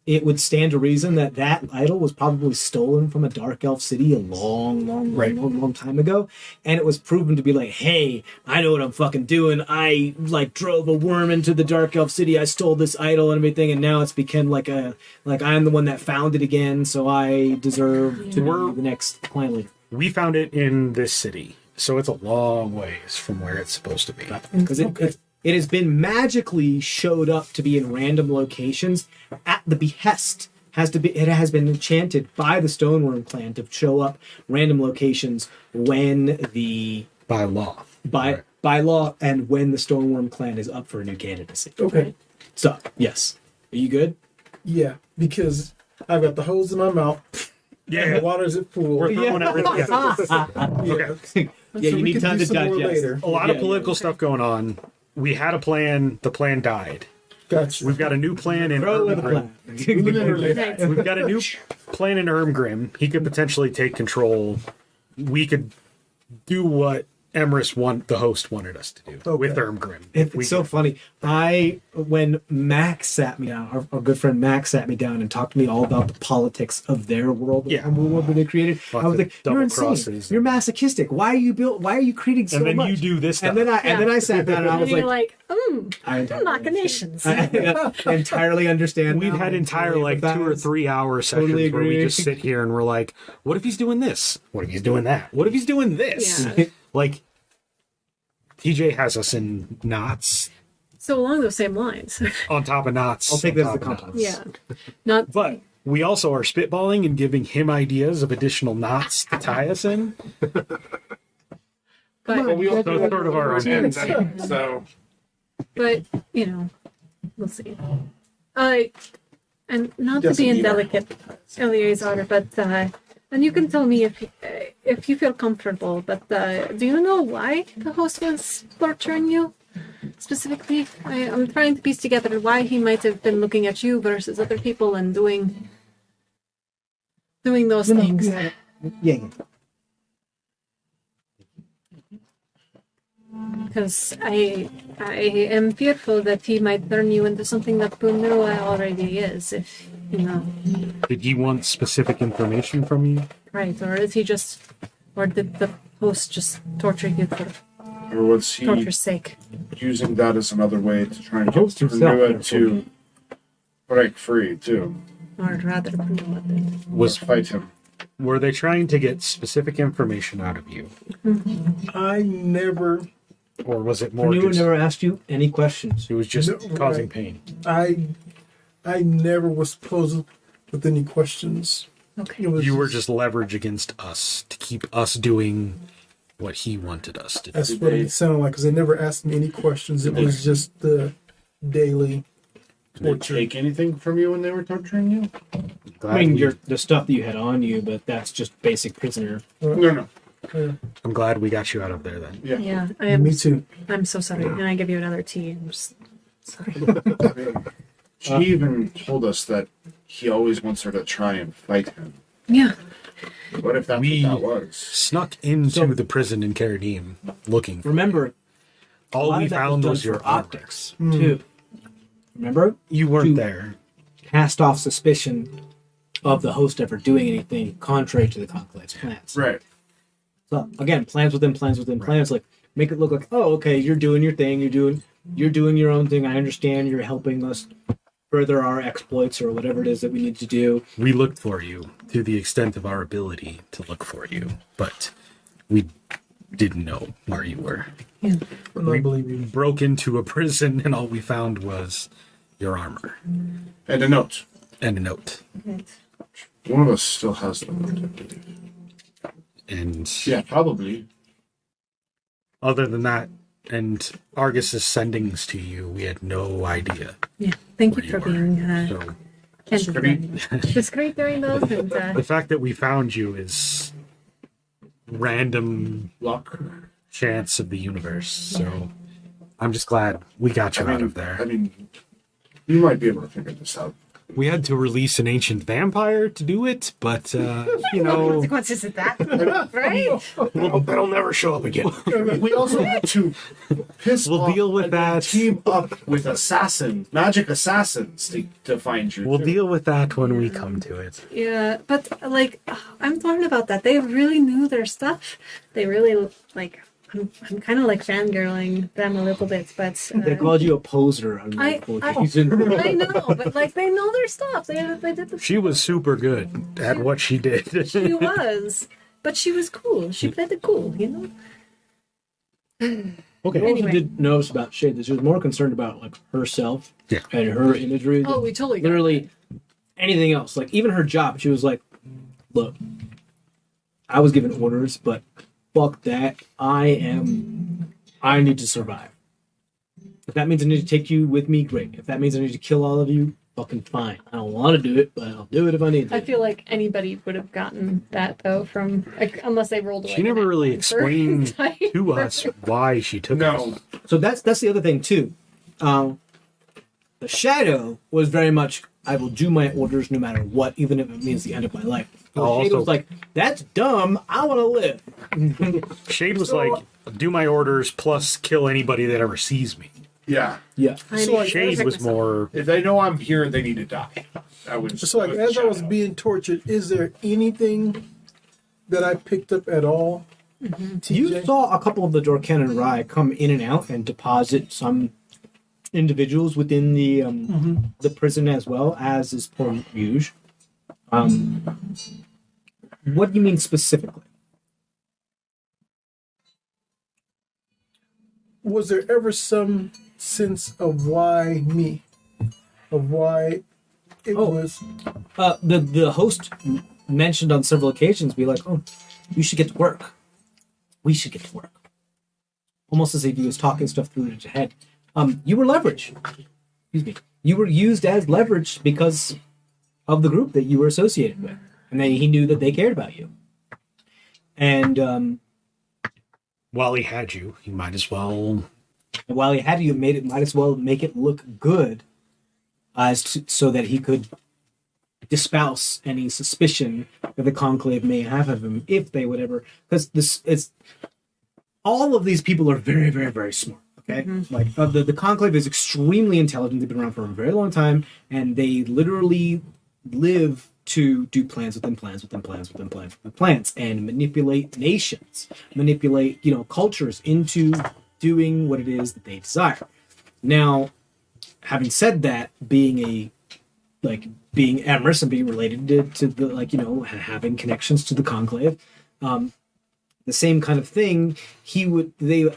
it would stand to reason that idol was probably stolen from a Dark Elf city a long time ago, and it was proven to be like, hey, I know what I'm fucking doing. I like drove a worm into the Dark Elf city. I stole this idol and everything, and now it's become like I'm the one that found it again, so I deserve to be the next clan leader. We found it in this city, so it's a long ways from where it's supposed to be. Because it has been magically showed up to be in random locations at the behest. It has been enchanted by the Stoneworm clan to show up random locations when By law. by law and when the Stoneworm clan is up for a new candidacy. Okay. So yes, are you good? Yeah, because I've got the hose in my mouth. And the water's at full. We're throwing everything. Yeah. Okay. Yeah, you need time to digest. A lot of political stuff going on. We had a plan. The plan died. Gotcha. We've got a new plan in Throw in the Ermgrim. plan. We've got a new plan in Ermgrim. He could potentially take control. We could do what the host wanted us to do with Ermgrim. It's so funny. When Max sat me down, our good friend Max sat me down and talked to me all about the politics of their world, the world that they created. I was like, "You're insane. You're masochistic. Why are you creating so much?" And then you do this stuff. And then I sat down and I was like, machinations. I entirely understand. We've had entire 2 or 3 hour sessions Totally where we agree. just sit here and we're like, what if he's doing this? What if he's doing that? What if he's doing this? Yeah. Like, TJ has us in knots, So along those same lines. on top of knots. I'll take on that as a top of compliment. knots. Yeah. Not But we also are spitballing and giving him ideas of additional knots to tie us in. but We also So sort of our own ends. So but we'll see. And not to Doesn't be need indelicate, Eleazar, but and you can tell me if you feel comfortable. But do you know why the host was torturing you specifically? I'm trying to piece together why he might have been looking at you versus other people and doing those things. Yeah. Because I am fearful that he might turn you into something that Punua already is, if Did he want specific information from you? right? Or is he just, or did the host just torture you for or was he torture's sake? using that as another way to try and get host himself, Renua to break free too? Or rather, Punua did. Was Fight him. Were they trying to get specific information out of you? I never, Or was it more New just, never asked you any questions. it was just No, causing right. pain? I never was posed with any questions. Okay. It was You were just leverage against us to keep us doing what he wanted us to do. That's what it sounded like, because they never asked me any questions. It was just the daily Did they torture. take anything from you when they were torturing you? I mean, the stuff that you had on you, but that's just basic prisoner. No. I'm glad we got you out of there then. Yeah. Yeah, I am. Me too. I'm so sorry. And I give you another tea. I'm just sorry. She even told us that he always wants her to try and fight him. Yeah. What if that's We- what that was? Snuck into the prison in Caradim looking for Remember, a all lot we of that found done was your for armor. optics too. Remember, You weren't To- there. cast off suspicion of the host ever doing anything contrary to the Conclave's plans. Right. So again, plans within plans within plans. Like make it look like, oh, okay, you're doing your thing. You're doing your own thing. I understand. You're helping us further our exploits or whatever it is that we need to do. We looked for you to the extent of our ability to look for you, but we didn't know where you were. I believe you. Broke into a prison and all we found was your armor And a note. and a note. One of us still has the note. And Yeah, probably. other than that, and Argus's sendings to you, we had no idea Yeah. Thank where you for were. being So discreet during those. And the fact that we found you is random Luck. chance of the universe. So I'm just glad we got you out of there. I mean, you might be able to figure this out. We had to release an ancient vampire to do it, but you know, consequences of that, right? That'll never show up again. We also had to piss We'll off deal with and then that. team up with magic assassins to find you. we'll too. deal with that when we come to it. Yeah, but I'm torn about that. They really knew their stuff. They really I'm kind of fangirling them a little bit, but They called you a poser on I occasion. I know, but they know their stuff. They did the. She was super good at what she did. She was, but she was cool. She played it cool, you know. Okay. Anyway. Also did notice about Shade that she was more concerned about herself Yeah. and her imagery. Oh, than we totally got literally anything else. Like even her job, she was like, "Look, I was given orders, but fuck that. I need to survive. If that means I need to take you with me, great. If that means I need to kill all of you, fucking fine. I don't want to do it, but I'll do it if I need to." I feel like anybody would have gotten that though from unless they rolled away. She never really for explained type. to us why she took No. us. So that's the other thing too. The shadow was very much I will do my orders no matter what, even if it means the end of my life. I'll Shade also- was like, that's dumb. I want to live. Shade was like, do my orders plus kill anybody that ever sees me. Yeah. Yeah. So, like, Shade was more. If they know I'm here, they need to die. That was So, like, as I was being tortured, is there anything that I picked up at all? TJ? You saw a couple of the Dorken and Rye come in and out and deposit some individuals within the prison as well, as is per usual. What do you mean specifically? Was there ever some sense of why me? Of why it was? The host mentioned on several occasions, be like, "Oh, you should get to work. We should get to work." Almost as if he was talking stuff through his head. You were leverage. Excuse me. You were used as leverage because of the group that you were associated with, and then he knew that they cared about you. And While he had you, he might as well. while he had you, might as well make it look good, so that he could dispouse any suspicion that the conclave may have of him, if they would ever. Because all of these people are very, very, very smart. Okay, like the conclave is extremely intelligent. They've been around for a very long time, and they literally live to do plans within plans within plans within plans within plans, and manipulate nations, manipulate cultures into doing what it is that they desire. Now, having said that, being amorous and being related to the having connections to the conclave, the same kind of thing, they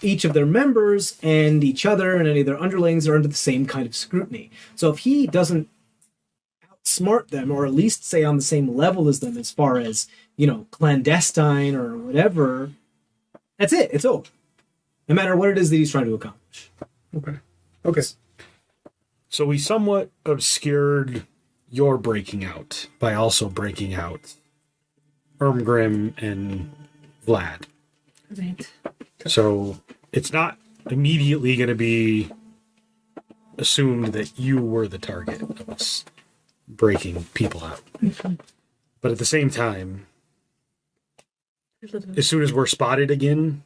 each of their members and each other and any of their underlings are under the same kind of scrutiny. So if he doesn't outsmart them, or at least stay on the same level as them as far as clandestine or whatever, that's it. It's over. No matter what it is that he's trying to accomplish. Okay. So we somewhat obscured your breaking out by also breaking out Ermgrim and Vlad. Right. So it's not immediately going to be assumed that you were the target of us breaking people out. But at the same time, as soon as we're spotted again,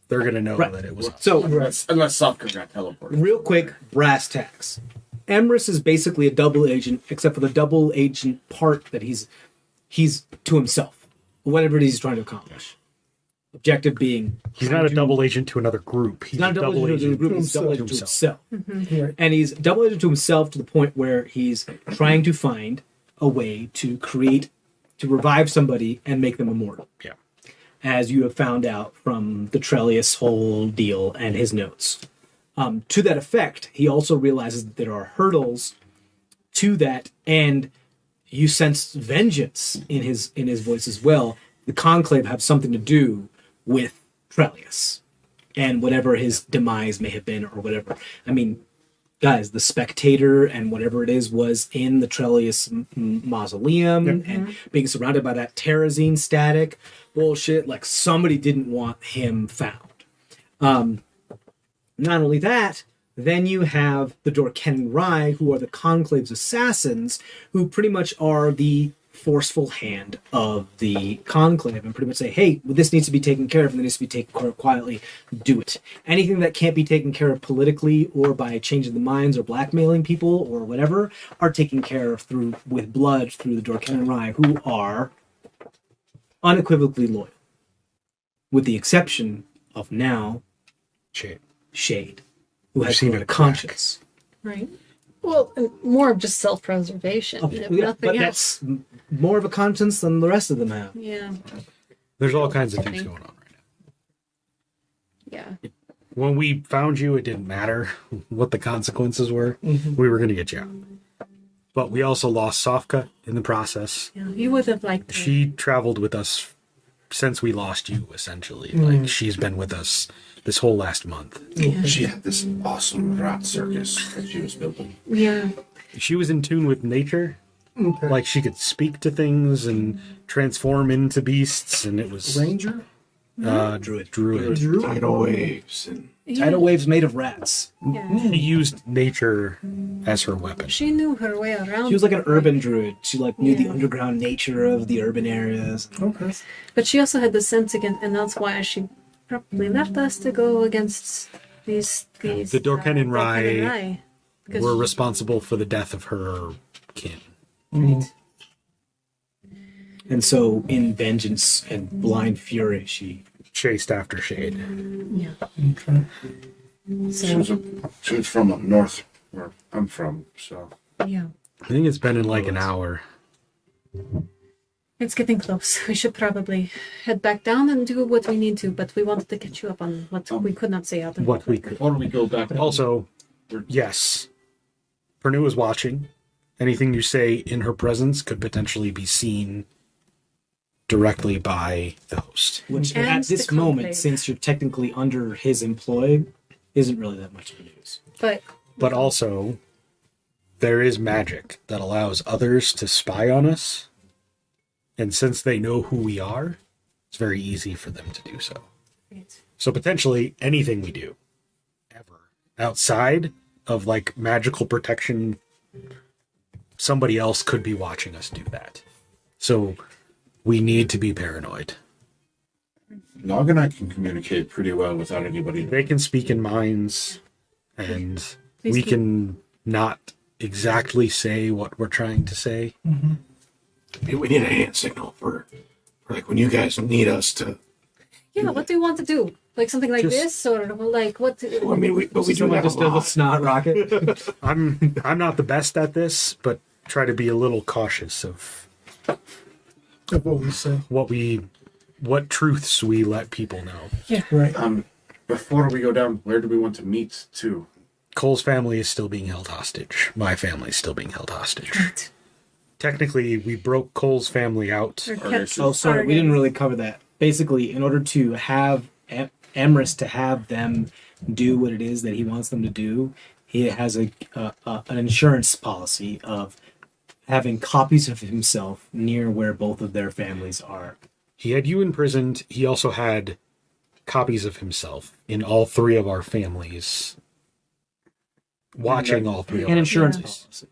they're going to know Right. that it was us. So unless Sofka got teleported. real quick, brass tacks. Emrys is basically a double agent, except for the double agent part that he's to himself. Whatever it is he's trying to accomplish. Objective being... He's not a double agent to another group. He's not a double agent to the group, he's double agent to himself. Right. And he's double agent to himself to the point where he's trying to find a way to revive somebody and make them immortal. Yeah. As you have found out from the Trellius whole deal and his notes. To that effect, he also realizes that there are hurdles to that, and you sense vengeance in his voice as well. The Conclave have something to do with Trellius and whatever his demise may have been or whatever. I mean, guys, the Spectator and whatever it is was in the Trellius mausoleum and being surrounded by that terrazine static bullshit. Like, somebody didn't want him found. Not only that, then you have the Dorken Rye, who are the Conclave's assassins, who pretty much are the forceful hand of the Conclave and pretty much say, hey, this needs to be taken care of and it needs to be taken care of quietly. Do it. Anything that can't be taken care of politically or by changing the minds or blackmailing people or whatever are taken care of with blood through the Dorken Rye, who are unequivocally loyal. With the exception of now Shade, who has seen grown it a conscience. Right. Well, and more of just self-preservation, if nothing else. That's more of a conscience than the rest of them have. Yeah. There's all kinds of things going on right now. Yeah. When we found you, it didn't matter what the consequences were. We were going to get you out. But we also lost Sofka in the process. Yeah. You would have liked to. She traveled with us since we lost you, essentially. Like, she's been with us this whole last month. She had this awesome rat circus that she was building. Yeah. She was in tune with nature. Okay. Like, she could speak to things and transform into beasts, and it was Ranger? druid. Drew? Tidal waves and Tidal waves made of rats. Yeah. She used nature as her weapon. She knew her way around. She was like an urban druid. She like knew the Yeah. underground nature of the urban areas. Okay. But she also had the sense again, and that's why she probably left us to go against these The Dorken and Rye because were responsible for the death of her kin. right. And so, in vengeance and blind fury, she Chased after Shade. Yeah. Okay. She was from up north, where I'm from, so. Yeah. I think it's been in like an hour. It's getting close. We should probably head back down and do what we need to, but we wanted to catch you up on what we could not say out in What we could. Before we go back, Also, yes, Pernu is watching. Anything you say in her presence could potentially be seen directly by the host. which And at this the moment, conclave. since you're technically under his employ, isn't really that much news. But Also, there is magic that allows others to spy on us. And since they know who we are, it's very easy for them to do so. So potentially anything we do, ever, outside of like magical protection, somebody else could be watching us do that. So we need to be paranoid. Nog and I can communicate pretty well without anybody. They can speak in minds, and Please we do. can not exactly say what we're trying to say. We need a hand signal for like when you guys need us to. yeah, what do you want to do? Like something like Just- this, or like what? Well, I mean, we do Someone have a just did a lot. snot rocket. I'm not the best at this, but try to be a little cautious of Of what we say. what truths we let people know. Right. Before we go down, where do we want to meet to? Cole's family is still being held hostage. My family is still being held hostage. Technically, we broke Cole's family out. Or Okay, kept- so- Oh, sorry, we didn't really cover that. Basically, in order to have Emrys to have them do what it is that he wants them to do, he has an insurance policy of having copies of himself near where both of their families are. He had you imprisoned. He also had copies of himself in all three of our families, watching all three of An our insurance Yeah. policy.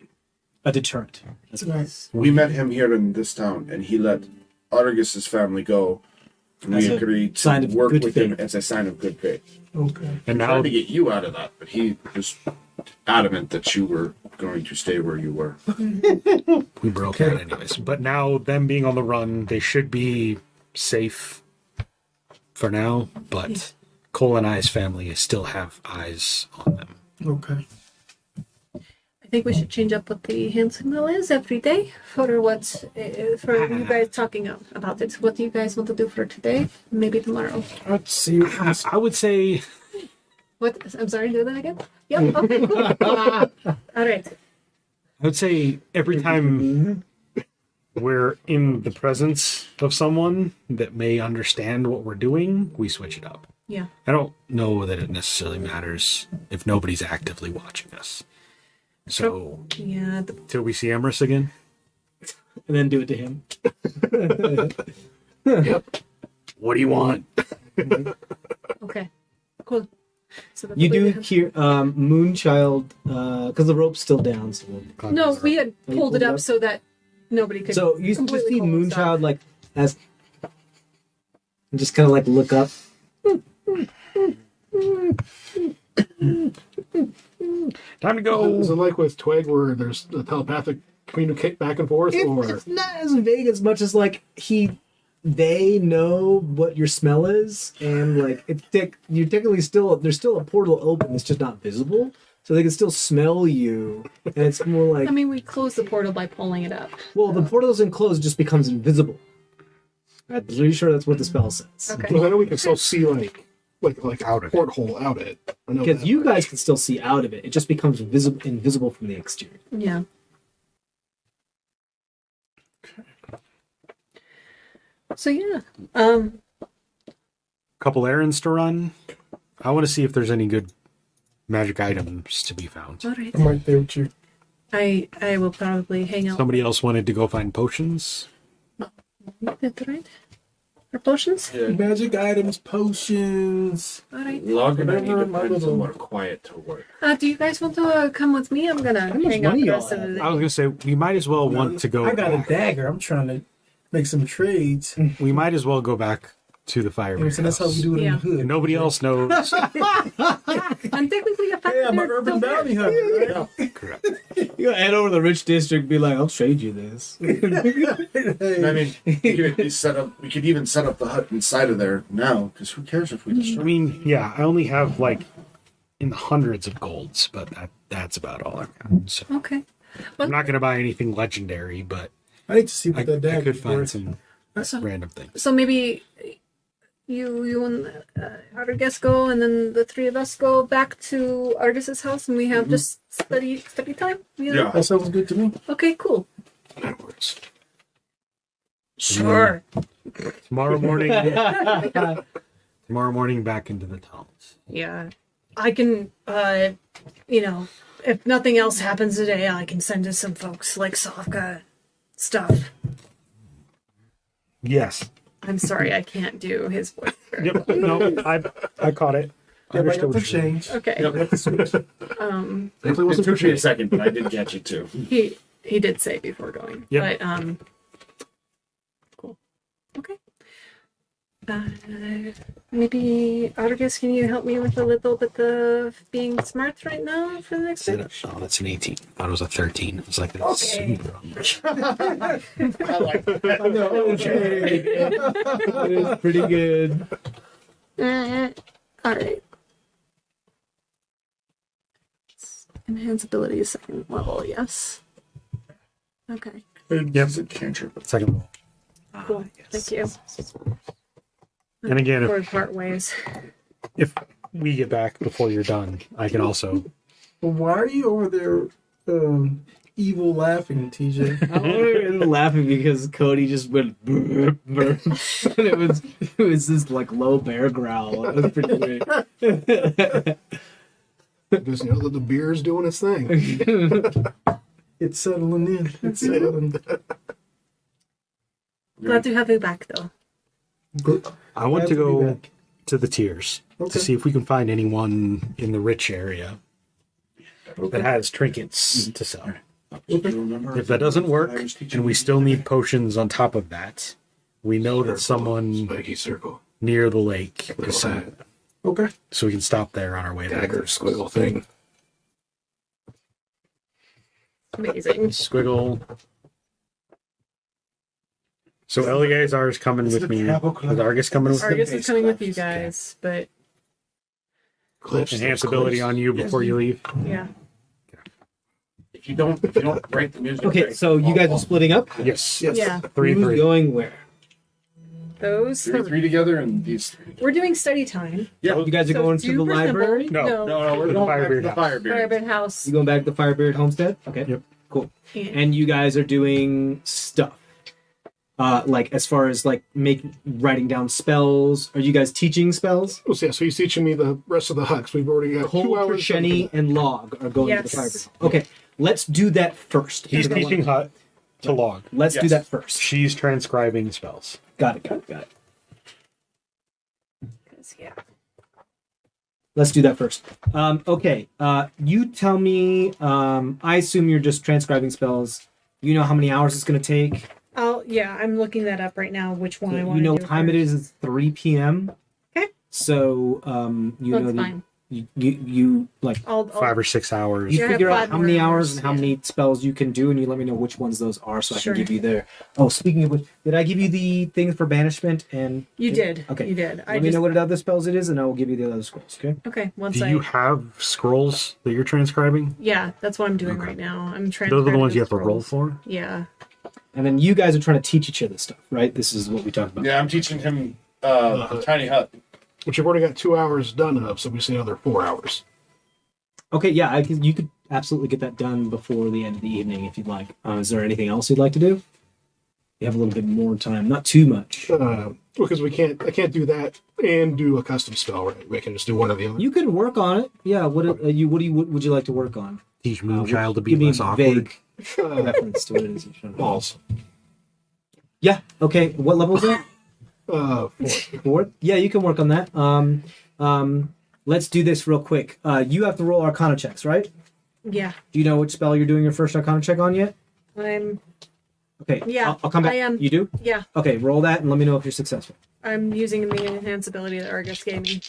A deterrent. That's what it is. We met him here in this town, and he let Argus's family go. And As we a agreed sign to of work good with him faith. as a sign of good faith. Okay. And Tried now to get you out of that, but he was adamant that you were going to stay where you were. we broke out anyways. But now, them being on the run, they should be safe for now. But Cole and I's family still have eyes on them. Okay. I think we should change up what the hand signal is every day for what for you guys talking about it. What do you guys want to do for today? Maybe tomorrow. Let's see. I would say What? I'm sorry. Do that again. Yep. Okay. Cool. All right. I would say every time we're in the presence of someone that may understand what we're doing, we switch it up. Yeah. I don't know that it necessarily matters if nobody's actively watching us. So, Yeah. till we see Emrys again, And then do it to him. what do you want? Okay. Cool. So that's You what we do have. hear Moonchild, because the rope's still down. So, No, we had Oh, you pulled it pulled it up up? so that nobody could. so you just completely see pull us Moonchild off. like as and just kind of like look up. Time to go. Is it like with Twig where there's a telepathic communicate back and forth, or It's not as vague as much as like they know what your smell is, and like you're technically still there's still a portal open. It's just not visible, so they can still smell you. And it's more like I mean, we closed the portal by pulling it up. well, the portal doesn't close; it just becomes invisible. I'm pretty sure that's what the spell says. Okay. because I know we can still see like Out a of it. porthole out it. I know Because that you much. guys can still see out of it; it just becomes invisible from the exterior. Yeah. So yeah. Couple errands to run. I want to see if there's any good magic items to be found. All right. I'm right there with you. I will probably hang out. Somebody else wanted to go find potions. That's right. Or potions? Yeah. Magic items, potions. All right. Log and I need to Whatever, my find little- somewhere quiet to work. Do you guys want to come with me? I'm gonna much hang out money the y'all rest of the have? day. I was gonna say we might as well want to go. I got a back. dagger. I'm trying to make some trades. We might as well go back to the fire. So that's how we do it in the hood. Nobody else knows. I'm technically a Hey, I'm an urban bounty hunter. Right? Correct. You gotta head over to the rich district and be like, I'll trade you this. I mean, we could at least set up. We could even set up the hut inside of there now, because who cares if we I destroy? mean, yeah, I only have like in the hundreds of golds, but that's about all I've got. So Okay. I'm not gonna buy anything legendary, but I need to see I, what that I dagger could is find worth. some So, random things. so maybe you and our guest go, and then the three of us go back to Argus's house, and we have just study time. You know? Yeah. That sounds good to me. Okay. Cool. That works. Sure. Tomorrow morning. Tomorrow morning, back into the tunnels. Yeah. I can. If nothing else happens today, I can send to some folks like Sofka stuff. Yes. I'm sorry, I can't do his voice. Yep. No, I caught it. I Yeah, but I understood got what the you said. change. Okay. It took me a second, but I did catch it too. He did say before going. Yep. But cool. Okay. Maybe Argus, can you help me with a little bit of being smart right now for the next day? Oh, that's an 18. I thought it was a 13. It was like a Okay. super. I like that. I know, okay. That is pretty good. All right. Enhance ability second level, yes. Okay, Yep. It's a cantrip. Second roll. cool. Thank you. And again, Or part ways. if we get back before you're done, I can also. Well, why are you over there evil laughing, TJ? I'm laughing because Cody just went brr, brr, and it was this like low bear growl. It was pretty great. Just know that the beer is doing its thing. It's settling in. It's settling. Glad to have you back, though. I want to Glad to be go back. to the tiers Okay. to see if we can find anyone in the rich area that has trinkets to sell. If that doesn't work, and we still need potions on top of that, we know that someone Spiky circle. near the lake is selling, Okay. so we can stop there on our way back. Dagger squiggle thing. Amazing. Squiggle. So Eleazar is coming with me. Is Argus coming with Argus me? is coming with you guys, but Cliffs. Enhance ability on you before you leave. yeah. If you don't break the music. Okay, so you guys are splitting up. Yes. Yes. Yeah. Three and Who's three. going where? Those. Three together and these three. We're doing study time. Yeah. You guys are So going it's to the super library. simple. No, No, we're The going back to Firebeard the house. Firebeard. Firebeard house. You going back to the Firebeard homestead? Okay. Yep. Cool. And And you guys are doing stuff. Like as far as like writing down spells. Are you guys teaching spells? Oh, so yeah, so he's teaching me the rest of the hucks. We've already got 2 Cole, hours. Shenny, and Log are going Yes. to the Firebeard. Okay, let's do that first. He's Because I teaching want- Hut to log. Let's do Yes. that first. She's transcribing spells. Got it. yeah. Let's do that first. Okay. You tell me. I assume you're just transcribing spells. You know how many hours it's going to take. I'm looking that up right now. Which one I want You know to what do time it first. is? It's 3 p.m. Okay. So you That's know that fine. you like I'll 5 or 6 hours. you Yeah, I have figure out 5 how many more hours hours, and how yeah. many spells you can do, and you let me know which ones those are, so Sure. I can give you their. Oh, speaking of which, did I give you the things for banishment and? You did. Okay. You did. Let me know what other spells it is, and I will give you the other scrolls. Okay. Okay. Once Do I. you have scrolls that you're transcribing? Yeah, that's what I'm doing Okay. right now. I'm trying. Those are the ones you have to roll for? Yeah. And then you guys are trying to teach each other stuff, right? This is what we talked about. Yeah, I'm teaching him the tiny hut. Which you've already got 2 hours done of, so we see another 4 hours. Okay, yeah, you could absolutely get that done before the end of the evening if you'd like. Is there anything else you'd like to do? You have a little bit more time, not too much. Because I can't do that and do a custom spell, right? We can just do one or the other. You can work on it. Yeah. What would you like to work on? Teach Moonchild to be Give me less a awkward. vague reference to what it is you're trying to do. Balls. Yeah. Okay. What level is that? Fourth? Yeah, you can work on that. Let's do this real quick. You have to roll Arcana checks, right? Yeah. Do you know which spell you're doing your first Arcana check on yet? Okay. Yeah, I'll come back. I am. You do? Yeah. Okay, roll that and let me know if you're successful. I'm using the enhance ability that Argus gave me.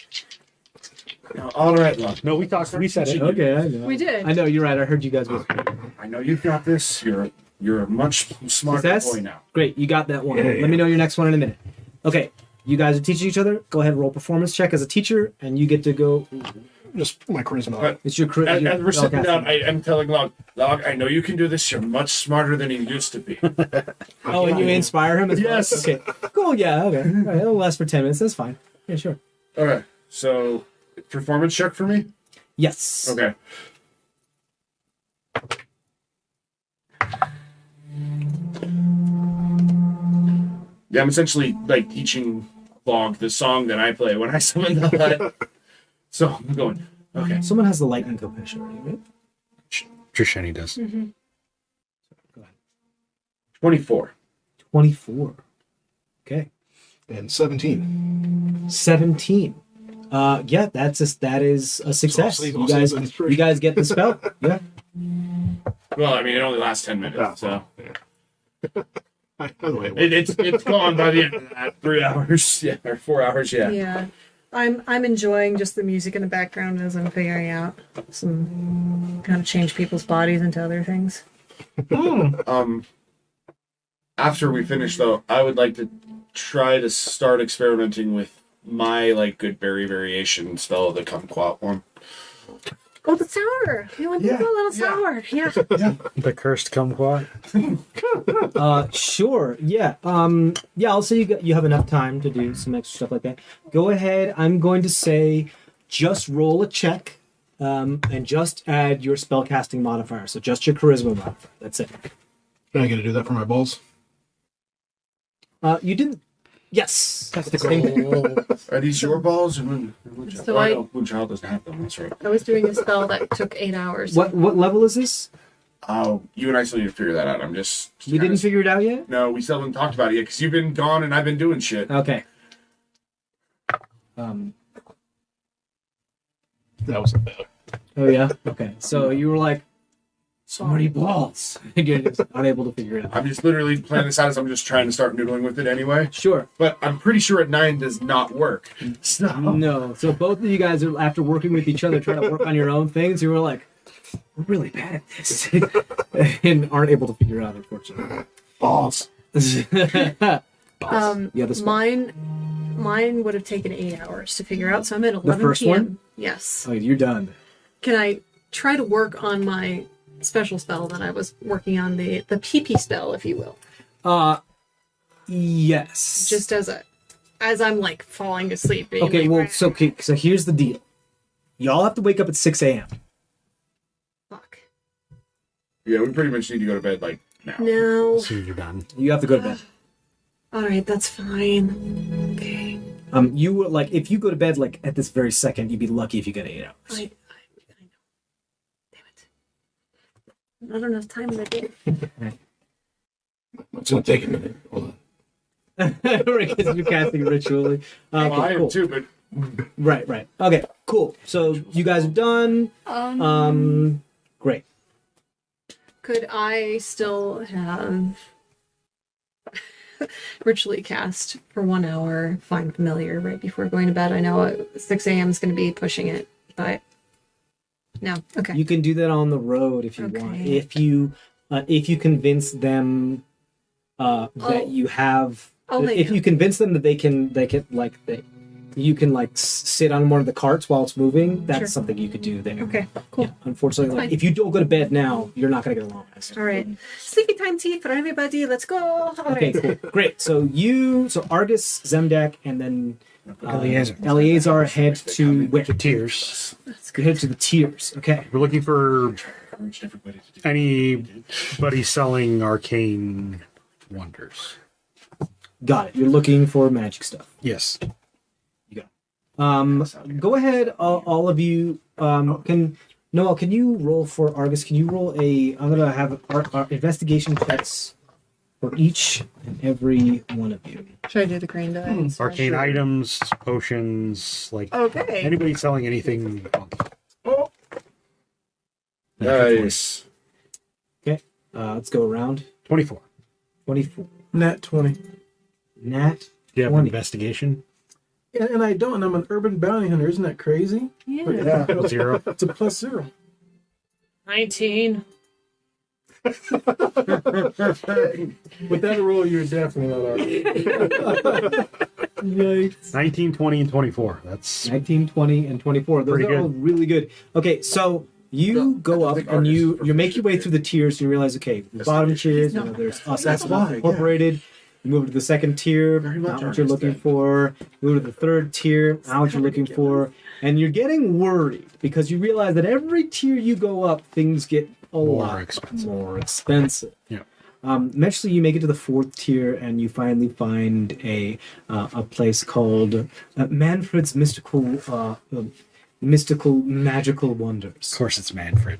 All right, love. No, we said it. Okay, I know. We did. I know, you're right. I heard you guys whisper. I know you've got this. You're a much smarter Success? boy now. Great, you got that one. Let me know your next one in a minute. Okay, you guys are teaching each other. Go ahead and roll performance check as a teacher, and you get to go. Just my charisma. But It's your as we're sitting down, I am telling Log, I know you can do this. You're much smarter than you used to be. Oh, and you inspire him as well? Yes. Okay, cool, yeah, okay. All right, it'll last for 10 minutes. That's fine. Yeah, sure. All right. So, performance check for me? Yes. Okay. Yeah, I'm essentially like teaching Log the song that I play when I summon the Hyde. So I'm going, okay. Someone has the lightning compassion already, right? Trishani does. 24. 24. Okay. And 17. 17. Yeah, that is a success. So I'll You save inspiration. you guys get the spell. Yeah. Well, I mean, it only lasts 10 minutes, so By the way, it's gone by the end of that. 3 hours, yeah, or 4 hours, yeah. Yeah. I'm enjoying just the music in the background as I'm figuring out some kind of change people's bodies into other things. After we finish, though, I would like to try to start experimenting with my like good berry variation spell, the kumquat one. Oh, the sour! You want to do a little sour? Yeah. The cursed kumquat. Sure. Yeah. Yeah, I'll say you have enough time to do some extra stuff like that. Go ahead. I'm going to say just roll a check and just add your spellcasting modifier. So just your charisma modifier. That's it. Am I going to do that for my balls? You didn't. Yes. That's the goal. Are these your balls? And So I- Moonchild doesn't have them. That's right. I was doing a spell that took 8 hours. What level is this? Oh, you and I still need to figure that out. I'm just. You didn't figure it out yet? No, we still haven't talked about it yet because you've been gone and I've been doing shit. Okay. That was bad. Oh yeah. Okay. So you were like, so many balls. You're just unable to figure it out. I'm just literally playing this out as I'm just trying to start noodling with it anyway. Sure. But I'm pretty sure at 9 does not work. So. No. So both of you guys are after working with each other, trying to work on your own things. You were like, we're really bad at this, and aren't able to figure it out, unfortunately. Balls. Yeah, this one. Mine would have taken 8 hours to figure out. So I'm at 11 first p.m. one? Yes. Oh, you're done. Can I try to work on my special spell that I was working on, the PP spell, if you will? Yes. Just as I'm like falling asleep. Being Okay. like, Well, so here's the deal. Y'all have to wake up at 6 a.m. fuck. Yeah, we pretty much need to go to bed like now. No. So you're done. You have to go to bed. All right, that's fine. Okay. You were like, if you go to bed like at this very second, you'd be lucky if you get 8 hours. I know. Damn it. Not enough time in the day. It's going to take a minute. Hold on. Because you're casting ritually. Well, I Okay, am cool. too, but Right. Okay, cool. So you guys are done. Great. Could I still have ritually cast for 1 hour, find familiar right before going to bed? I know 6 a.m. is going to be pushing it, but no. Okay. You can do that on the road if you want. Okay. If you convince them that you have, I'll make if you convince them that you can like sit on one of the carts while it's moving, that's Sure. something you could do there. Okay, cool. Yeah, unfortunately, like Fine. if you don't go to bed now, you're not gonna get a long rest. All right. Sleepy time tea for everybody. Let's go. All Okay, right. cool. Great. So Argus, Zemdak, and then Eleazar. Eleazar head to where? To tears. Head to the tiers. Okay. We're looking for encouraged everybody to do anybody selling arcane wonders. Got it. You're looking for magic stuff. Yes. Go ahead, all of you. Can you roll for Argus? Can you roll I'm gonna have our investigation checks for each and every one of you. Should I do the green die? Arcane items, potions, like Okay. anybody selling anything. Oh, Nice. Okay, let's go around. 24. 24. nat 20. Nat Do you have 20. investigation? And I don't. I'm an urban bounty hunter. Isn't that crazy? Yeah. Yeah. 0. It's a +0. 19. With that roll, you're definitely not alright. Yikes. 19, 20, and 24. That's 19, 20, and 24. Those Pretty are all really good. Okay, so you go up and you make your way through the tiers and you realize, okay, the bottom tiers, there's us That's why, Incorporated. You move to the second tier, not what you're looking for. Move to the third tier, not what you're looking for. And you're getting worried because you realize that every tier you go up, things get a lot more expensive. Yeah. Eventually, you make it to the fourth tier, and you finally find a place called Manfred's Mystical Magical Wonders. Of course, it's Manfred.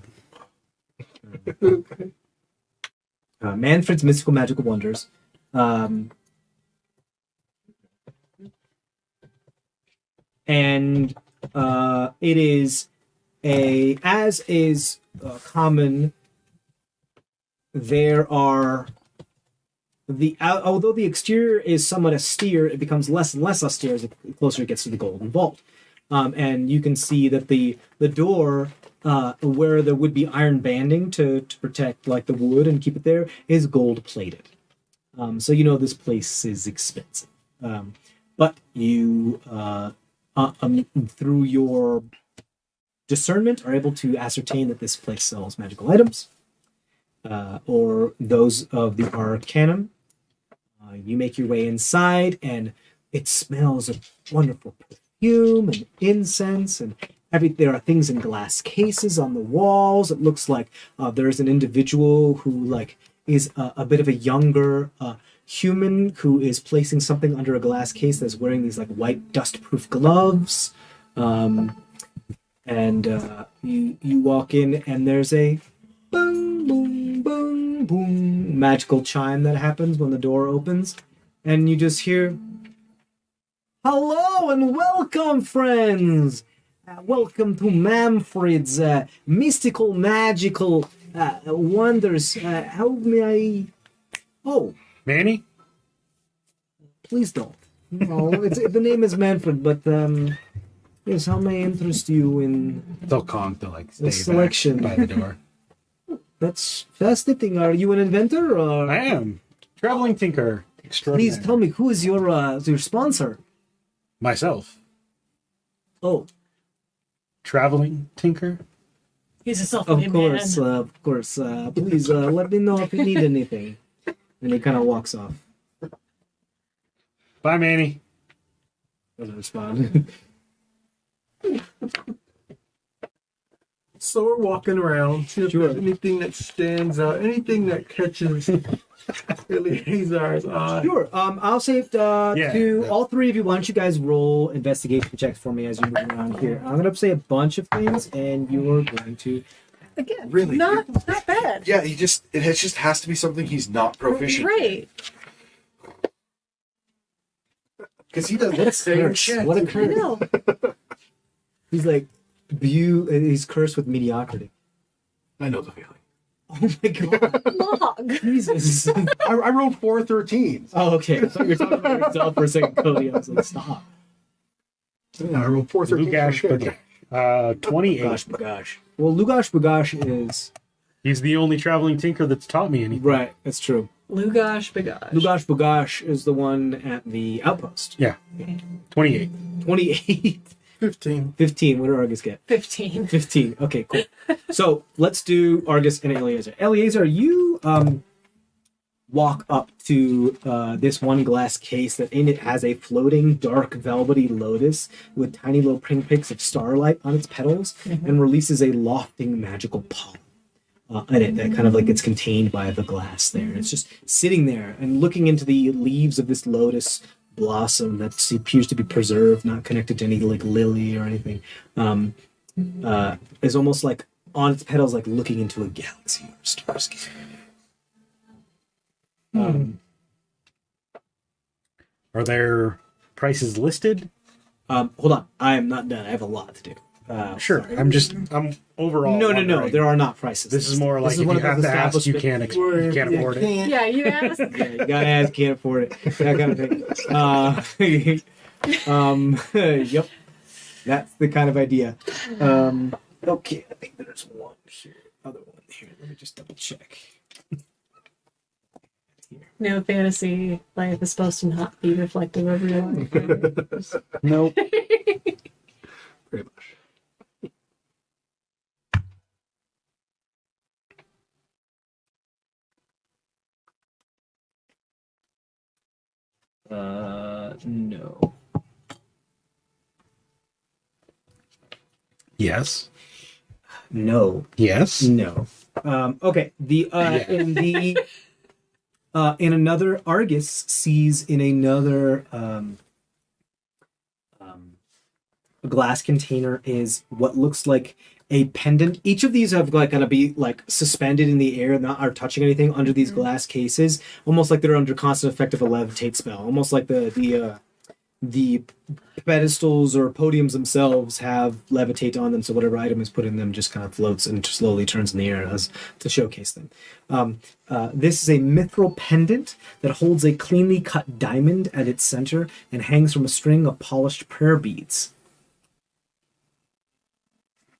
Manfred's Mystical Magical Wonders. And it is as is common. There are although the exterior is somewhat austere, it becomes less and less austere as the closer it gets to the golden vault. And you can see that the door where there would be iron banding to protect like the wood and keep it there is gold plated. So you know this place is expensive. But you through your discernment are able to ascertain that this place sells magical items. Or those of the Arcanum. You make your way inside, and it smells of wonderful perfume and incense, and there are things in glass cases on the walls. It looks like there's an individual who is a bit of a younger human who is placing something under a glass case that's wearing these white dust-proof gloves. And you walk in, and there's a boom, boom, boom, boom magical chime that happens when the door opens, and you just hear, "Hello and welcome, friends! Welcome to Manfred's mystical magical wonders. How may I? Oh, Manny? please don't. No, the name is Manfred, but yes, how may I interest you in They'll conk to stay the selection back by the door. That's fascinating. Are you an inventor, or I am. Traveling tinker. Extraordinary. please tell me who is your sponsor? Myself. Oh, Traveling tinker? He's a self-made of man. course. Please let me know if you need anything. And he kind of walks off. Bye, Manny. Doesn't respond. So we're walking around, see if Sure. there's anything that stands out, anything that catches Eleazar's eye. Sure. I'll say to all three of you, why don't you guys roll investigation checks for me as you move around here. I'm gonna say a bunch of things, and you are going to. Again, Really? not bad. Yeah, it just has to be something he's not proficient. Right. Because he does What a the same curse! shit. What a I curse! know. He's he's cursed with mediocrity. I know the feeling. Oh my god! Log. Jesus. I rolled 4 13s. Oh, okay. I thought you were talking about yourself for a second, Cody. I was like, stop. I rolled 4 13s. Lugash Bagash. 28. Gosh, Bagash. Well, Lugash Bagash is He's the only traveling tinker that's taught me anything. right. That's true. Lugash Bagash. Lugash Bagash is the one at the outpost. Yeah. 28. 28. 15. 15. What did Argus get? 15. 15. Okay, cool. So let's do Argus and Eleazar. Eleazar, you walk up to this one glass case that in it has a floating dark velvety lotus with tiny little pinpricks of starlight on its petals and releases a lofting magical pollen in it that kind of gets contained by the glass there. And it's just sitting there and looking into the leaves of this lotus blossom that appears to be preserved, not connected to any lily or anything. Is almost on its petals, looking into a galaxy or a starscape. Are there prices listed? Hold on, I am not done. I have a lot to do. Sure. Sorry. I'm overall. No. wondering. There are not prices. This is more like is if one you of those have to ask, you establishment- can't afford it. Yeah, you asked. Yeah, you gotta ask, can't afford it. That kind of thing. Yep. That's the kind of idea. Okay, I think there's one here. Other one here. Let me just double check. No fantasy life is supposed to not be reflective of real life. Nope. Very much. No. Yes. No. Yes. No. Okay. In another Argus sees in another glass container is what looks like a pendant. Each of these have like gonna be like suspended in the air, not are touching anything under these glass cases, almost like they're under constant effect of a levitate spell, almost like the pedestals or podiums themselves have levitate on them, so whatever item is put in them just kind of floats and slowly turns in the air as to showcase them. This is a Mithral Pendant that holds a cleanly cut diamond at its center and hangs from a string of polished prayer beads.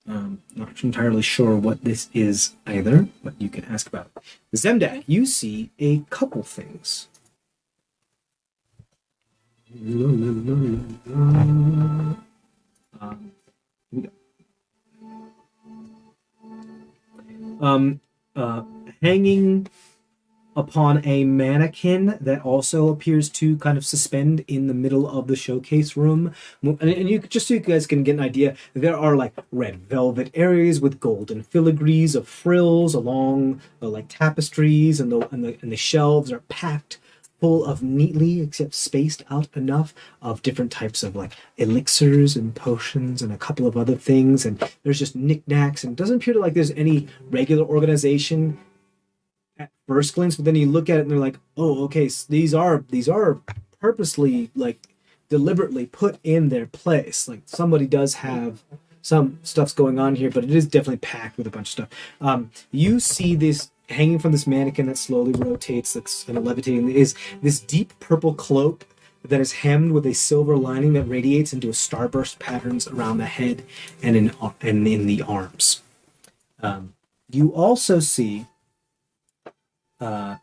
Not entirely sure what this is either, but you can ask about it. Zemdak, you see a couple things. Here we go. Hanging upon a mannequin that also appears to kind of suspend in the middle of the showcase room. And you just so you guys can get an idea, there are like red velvet areas with golden filigrees of frills along like tapestries, and the shelves are packed full of neatly, except spaced out enough, of different types of like elixirs and potions and a couple of other things. And there's just knickknacks, and it doesn't appear like there's any regular organization at first glance, but then you look at it and they're like, oh, okay, so these are purposely, like, deliberately put in their place. Like, somebody does have some stuff's going on here, but it is definitely packed with a bunch of stuff. You see this hanging from this mannequin that slowly rotates, that's kind of levitating, is this deep purple cloak that is hemmed with a silver lining that radiates into a starburst patterns around the head and in the arms. You also see on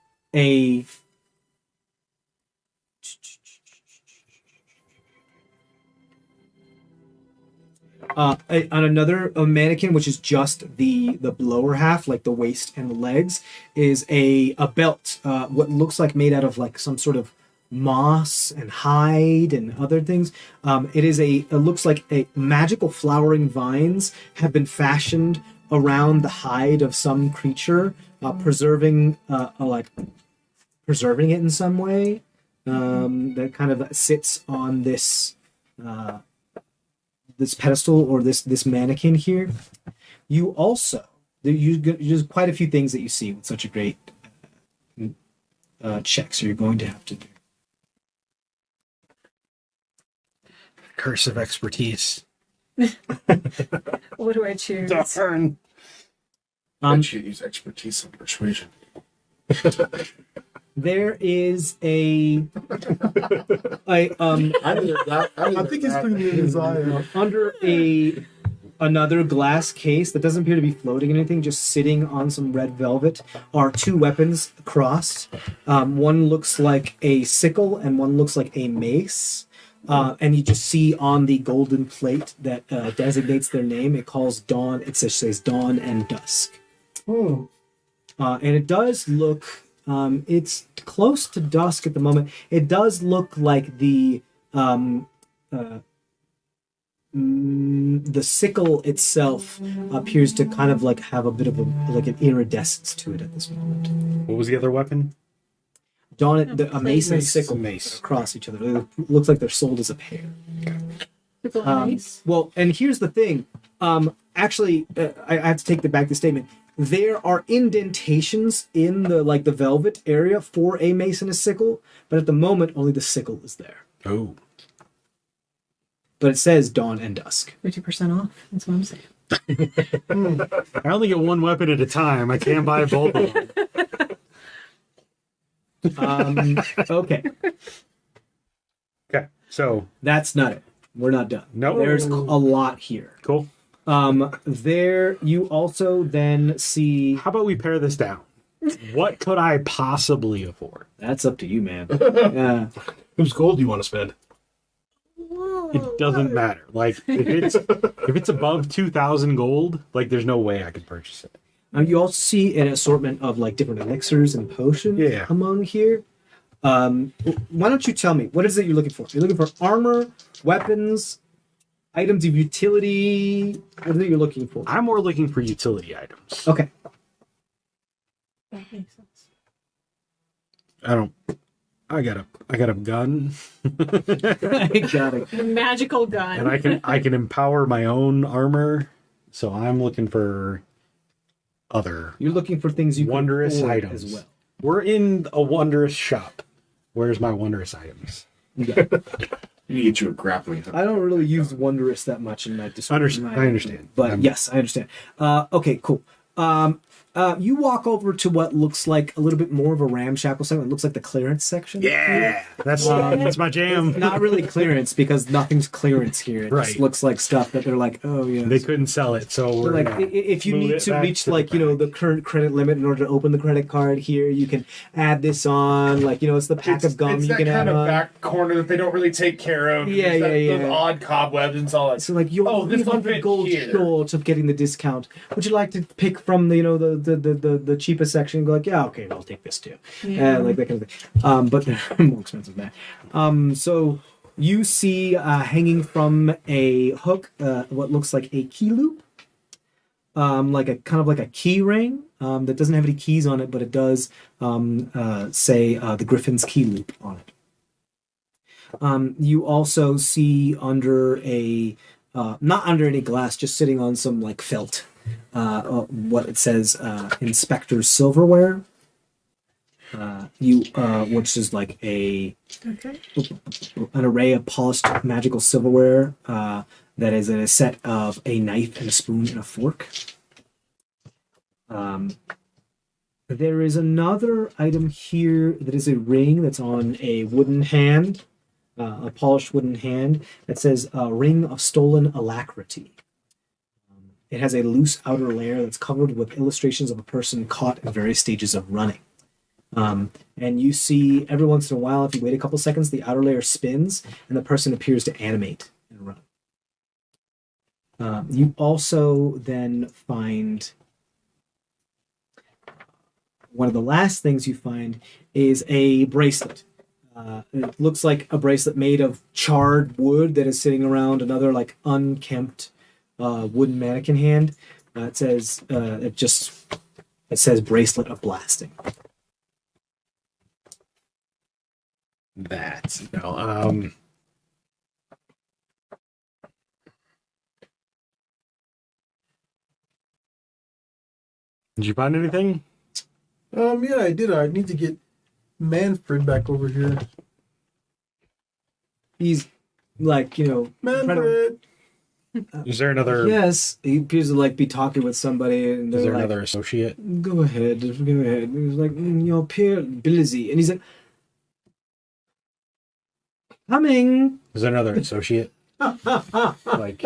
another mannequin, which is just the lower half, like the waist and the legs, is a belt, what looks like made out of like some sort of moss and hide and other things. It looks like a magical flowering vines have been fashioned around the hide of some creature, preserving it in some way. That kind of sits on this this pedestal or this mannequin here. You also there's quite a few things that you see with such a great check, so you're going to have to do. Curse of expertise. What do I choose? Darn. I choose expertise and persuasion. There is I think he's cleaning his eye out. under another glass case that doesn't appear to be floating or anything, just sitting on some red velvet, are two weapons crossed. One looks like a sickle and one looks like a mace. And you just see on the golden plate that designates their name, it calls Dawn. It says Dawn and Dusk. Oh. And it does look, it's close to dusk at the moment. It does look like the sickle itself appears to kind of like have a bit of an iridescence to it at this moment. What was the other weapon? Dawn, a mace and a Mace. sickle Mace. across each other. It looks like they're sold as a pair. Nice. Well, and here's the thing. Actually, I have to take back the statement. there are indentations in the velvet area for a mason's sickle, but at the moment only the sickle is there. Oh. But it says dawn and dusk. 50% off. That's what I'm saying. I only get one weapon at a time. I can't buy both of them. Okay, Okay, so that's not it. We're not done. Nope. There's a lot here. cool. There you also then see. How about we pare this down? What could I possibly afford? That's up to you, man. Yeah. Whose gold do you want to spend? It doesn't matter. Like if it's above 2,000 gold, like there's no way I could purchase it. You also see an assortment of like different elixirs and potions Yeah. among here. Why don't you tell me what is it you're looking for? You're looking for armor, weapons, items of utility. What is it you're looking for? I'm more looking for utility items. Okay. That makes sense. I got a gun. I got it. The magical gun. And I can empower my own armor. So I'm looking for other You're looking for things you can wondrous afford items. as well. We're in a wondrous shop. Where's my wondrous items? Yeah. You need to get you a grappling hook. I don't really use wondrous that much in my description. I understand. But yes, I understand. Okay, cool. You walk over to what looks like a little bit more of a ramshackle section. It looks like the clearance section. Yeah, that's my jam. Not really clearance because nothing's clearance here. It just Right. looks like stuff that they're like, oh yeah. They couldn't sell it, so So, we're like gonna if you move need it to back reach to like the current credit limit in order to open the credit card here, you can add this on. Like it's the pack of gum It's you that can add kind of on. back corner that they don't really take care of. Yeah, There's yeah, Those yeah. odd cobwebs and all that. So like you're Oh, this one 300 fit gold here. short of getting the discount. Would you like to pick from the the cheapest section? And go like, yeah, okay, I'll take this too. Like that kind of thing. But they're more expensive than that. So you see hanging from a hook what looks like a key loop, like a kind of like a key ring that doesn't have any keys on it, but it does say the Griffin's key loop on it. You also see under a not under any glass, just sitting on some like felt. What it says, Inspector's Silverware. Which is like an array of polished magical silverware that is in a set of a knife and a spoon and a fork. There is another item here that is a ring that's on a wooden hand, a polished wooden hand that says Ring of Stolen Alacrity. It has a loose outer layer that's covered with illustrations of a person caught in various stages of running. And you see every once in a while, if you wait a couple seconds, the outer layer spins and the person appears to animate and run. You also then find one of the last things you find is a bracelet. It looks like a bracelet made of charred wood that is sitting around another like unkempt wooden mannequin hand. It says Bracelet of Blasting. That's no. Did you find anything? Yeah, I did. I need to get Manfred back over here. He's like, trying to- Manfred! Is there another? Yes, he appears to like be talking with somebody, and Is they're there like, another associate? "Go ahead, go ahead." And he's like, "You appear busy," and he's like, "Coming." Is there another associate? Like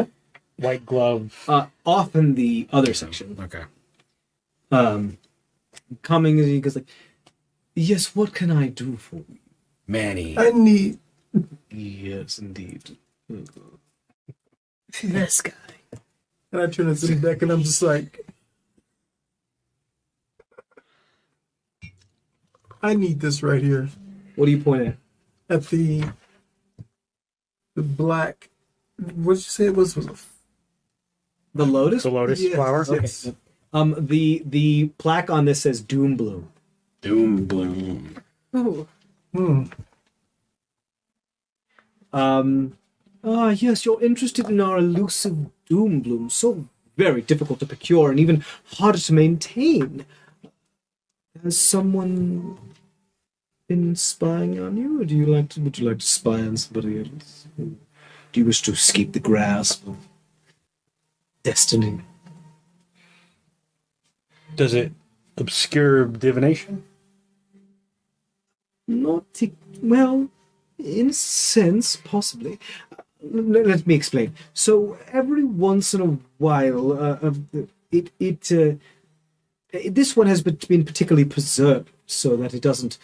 white glove. Off in the other section. Okay. Coming, and he goes like, "Yes, what can I do for you?" Manny. I need... Yes, indeed. This guy. And I turn to the deck and I'm just like... I need this right here. What do you point at? At the black... What did you say it was? The lotus. The lotus Yes, flower. yes. The plaque on this says Doom Bloom. Doom bloom. Ooh. Hmm. Yes, you're interested in our elusive Doom Bloom. So very difficult to procure and even harder to maintain. Has someone been spying on you, or would you like to spy on somebody else? Do you wish to escape the grasp of destiny? Does it obscure divination? Well, in a sense, possibly. Let me explain. So every once in a while, this one has been particularly preserved so that it doesn't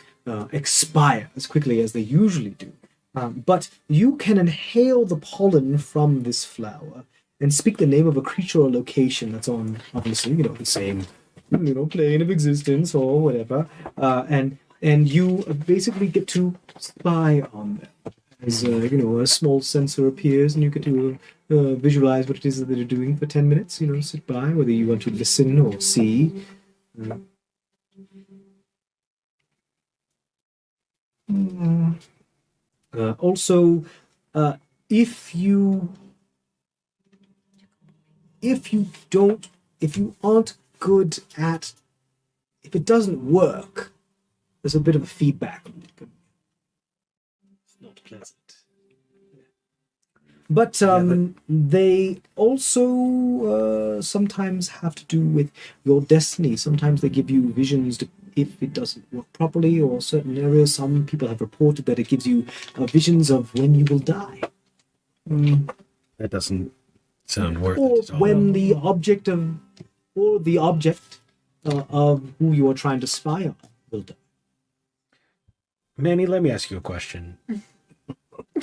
expire as quickly as they usually do. But you can inhale the pollen from this flower and speak the name of a creature or location that's on, obviously, the same, plane of existence or whatever, and you basically get to spy on them. As a small sensor appears, and you get to visualize what it is that they're doing for 10 minutes. Sit by, whether you want to listen or see. Also, if you aren't good at, if it doesn't work, there's a bit of a feedback loop. It's not pleasant. But they also sometimes have to do with your destiny. Sometimes they give you visions if it doesn't work properly, or certain areas. Some people have reported that it gives you visions of when you will die. That doesn't sound worth Or it at all. when the object of who you are trying to spy on will die. Manny, let me ask you a question.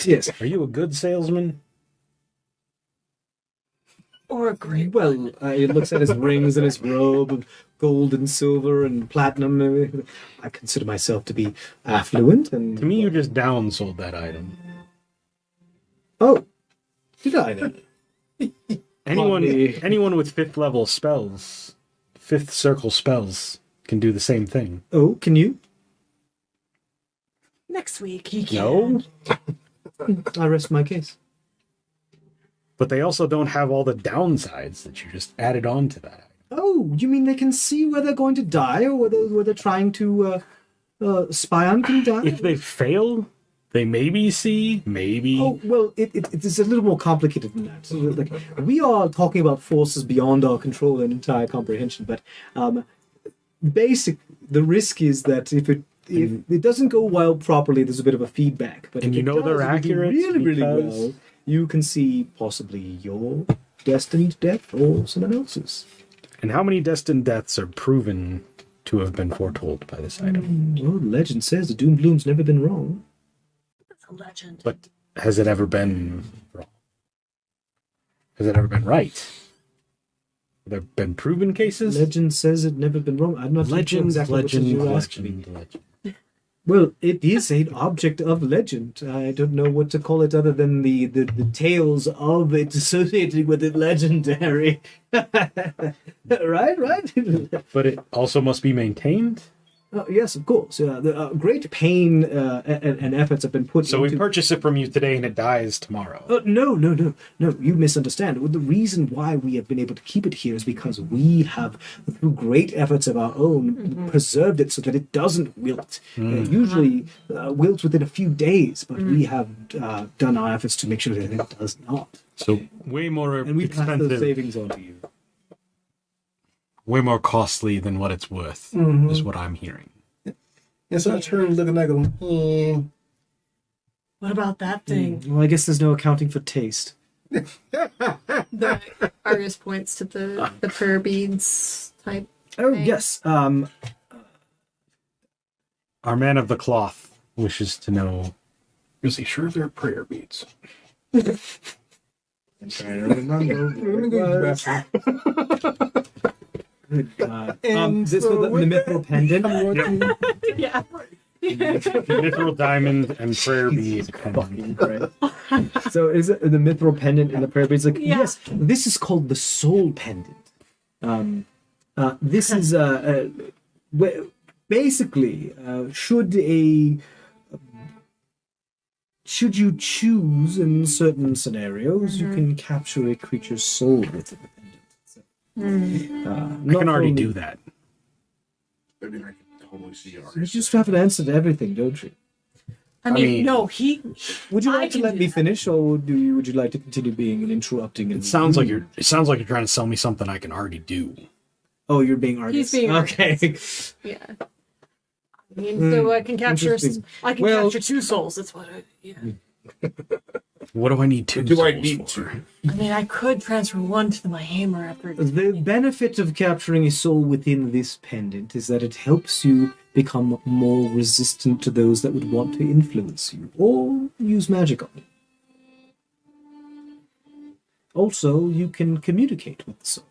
Yes. Are you a good salesman? Or a great Well, he looks at his rings and his robe of gold and silver and platinum. I consider myself to be affluent, and To me, you just downsold that item. oh, did I then? Anyone with 5th level spells, 5th circle spells, can do the same thing. Oh, can you? Next week he can. No, I rest my case. but they also don't have all the downsides that you just added on to that. Oh, you mean they can see where they're going to die, or where they're trying to spy on can die? If they fail, they maybe see, maybe. Oh, well, it's a little more complicated than that. So, like, we are talking about forces beyond our control and entire comprehension, but the risk is that if it doesn't go well properly, there's a bit of a feedback. But And if you it know they're does, if you do accurate really because- well, you can see possibly your destined death or someone else's. And how many destined deaths are proven to have been foretold by this item? Well, the legend says the Doom Bloom's never been wrong. That's a legend. But has it ever been wrong? Has it ever been right? Have there been proven cases? Legend says it never been wrong. I'm not sure exactly what you're asking me. legend. Well, it is an object of legend. I don't know what to call it other than the tales of it associated with it legendary. Right? But it also must be maintained. Yes, of course. The great pain and efforts have been put So into... we purchase it from you today and it dies tomorrow. No. You misunderstand. Well, the reason why we have been able to keep it here is because we have, through great efforts of our own, preserved it so that it doesn't wilt. It usually wilts within a few days, but we have done our efforts to make sure that it does not. So way more And we pass those expensive, savings on to you. way more costly than what it's worth, is what I'm hearing. Yes, I turned looking like a What about that thing? Well, I guess there's no accounting for taste. The artist points to the prayer beads type. Oh, thing. yes. Our man of the cloth wishes to know, Is he sure they're prayer beads? I'm trying to remember. Let me go to the bathroom. Good God. And This so was the with Mithral Pendant. Yeah. mithril diamond and prayer bead. Fucking Christ. So is it the Mithral Pendant and the prayer beads? Like, Yeah. yes, this is called the Soul Pendant. This is basically should you choose in certain scenarios, you can capture a creature's soul with the pendant. So I can already do that. I mean, I can totally see You ours. just have an answer to everything, don't you? I mean, mean- no, he. Would you I like to can let do me that. finish, or would you like to continue being an interrupting? It sounds like you're trying to sell me something I can already do. Oh, you're being artist. being okay. Yeah. I mean, so I can capture. Interesting. I can Well- capture 2 souls. That's what. Yeah. What do I need two Do I souls need for? to? I mean, I could transfer one to my hammer after. The benefit of capturing a soul within this pendant is that it helps you become more resistant to those that would want to influence you or use magic on you. Also, you can communicate with the soul.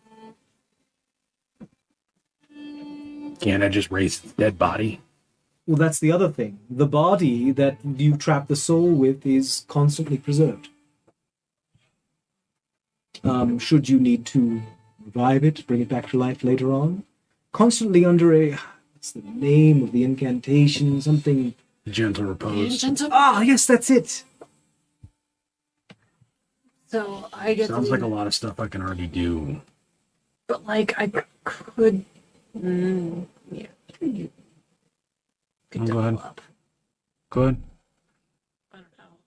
Can't I just raise the dead body? Well, that's the other thing. The body that you trap the soul with is constantly preserved. Should you need to revive it, bring it back to life later on, constantly under what's the name of the incantation? Something. Gentle repose. Ah, yes, that's it. So I get. Sounds to, like a lot of stuff I can already do. But like I could. Yeah. Could Oh, go double ahead. up. Good. I don't know.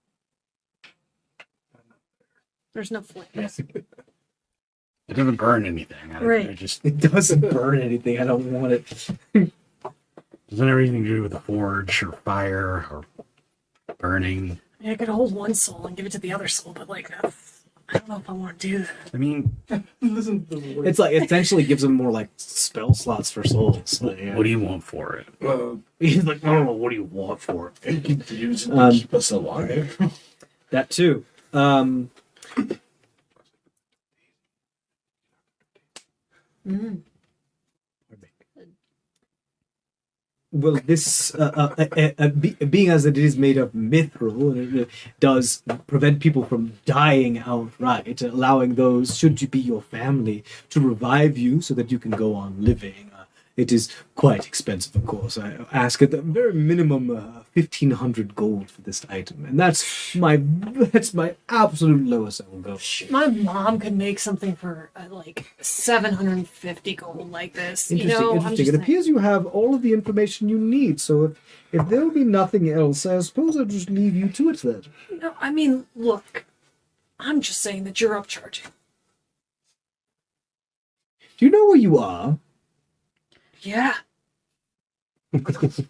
There's no flame. It doesn't burn anything. I Right. just It doesn't burn anything. I don't want it. doesn't have anything to do with the forge or fire or burning. I mean, I could hold one soul and give it to the other soul, but like, I don't know if I want to do that. I mean, Listen to the word. It's like it essentially gives them more like spell slots for souls. Like, yeah. what do you want for it? He's like, I don't know. What do you want for it? You can use it to keep us alive. That too. Well, this being as it is made of mithril, it does prevent people from dying outright, allowing those, should you be your family, to revive you so that you can go on living. It is quite expensive, of course. I ask at the very minimum 1,500 gold for this item, and that's my absolute lowest I will go. My mom could make something for like 750 gold like this. Interesting, You know, I'm interesting. just It saying. appears you have all of the information you need, so if there will be nothing else, I suppose I'll just leave you to it then. No, I mean, look, I'm just saying that you're upcharging. Do you know where you are? Yeah. Nothing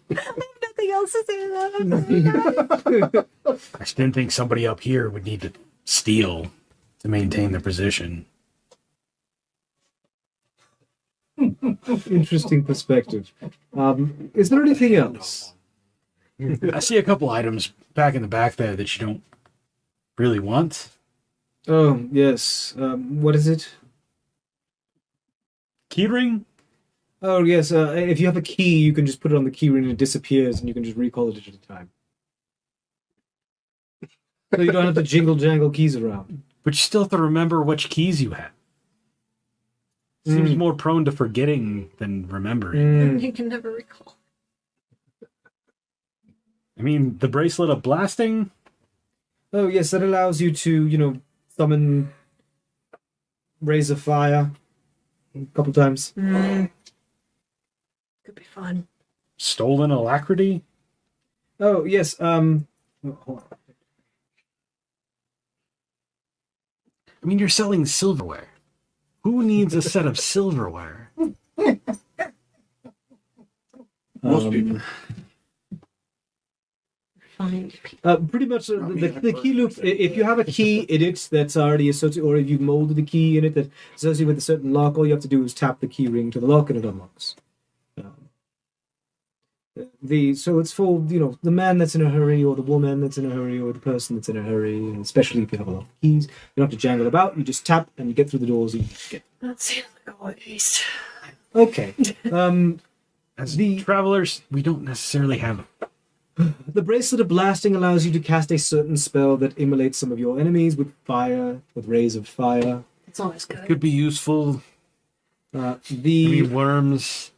else to say about I just didn't think somebody up here would need to steal to maintain their position. Interesting perspective. Is there anything else? I see a couple items back in the back there that you don't really want. Oh, yes. What is it? Keyring? Oh, yes. If you have a key, you can just put it on the key ring and it disappears, and you can just recall it at a time. So you don't have to jingle-jangle keys around. But you still have to remember which keys you have. Seems more prone to forgetting than remembering. You can never recall. I mean, the Bracelet of Blasting? Oh, yes, that allows you to, summon Rays of Fire a couple times. Could be fun. Stolen Alacrity? Oh, yes, hold on. I mean, you're selling silverware. Who needs a set of silverware? Most people. Fine. Pretty much the key loop, if you have a key in it that's already associated, or if you molded a key in it that's associated with a certain lock, all you have to do is tap the key ring to the lock and it unlocks. So it's for, the man that's in a hurry, or the woman that's in a hurry, or the person that's in a hurry, and especially if you have a lot of keys. You don't have to jangle about, you just tap and you get through the doors and you get. That seems like a waste. Okay. As travelers, we don't necessarily have... The Bracelet of Blasting allows you to cast a certain spell that immolates some of your enemies with fire, with rays of fire. It's always good. Could be useful. The I mean, worms.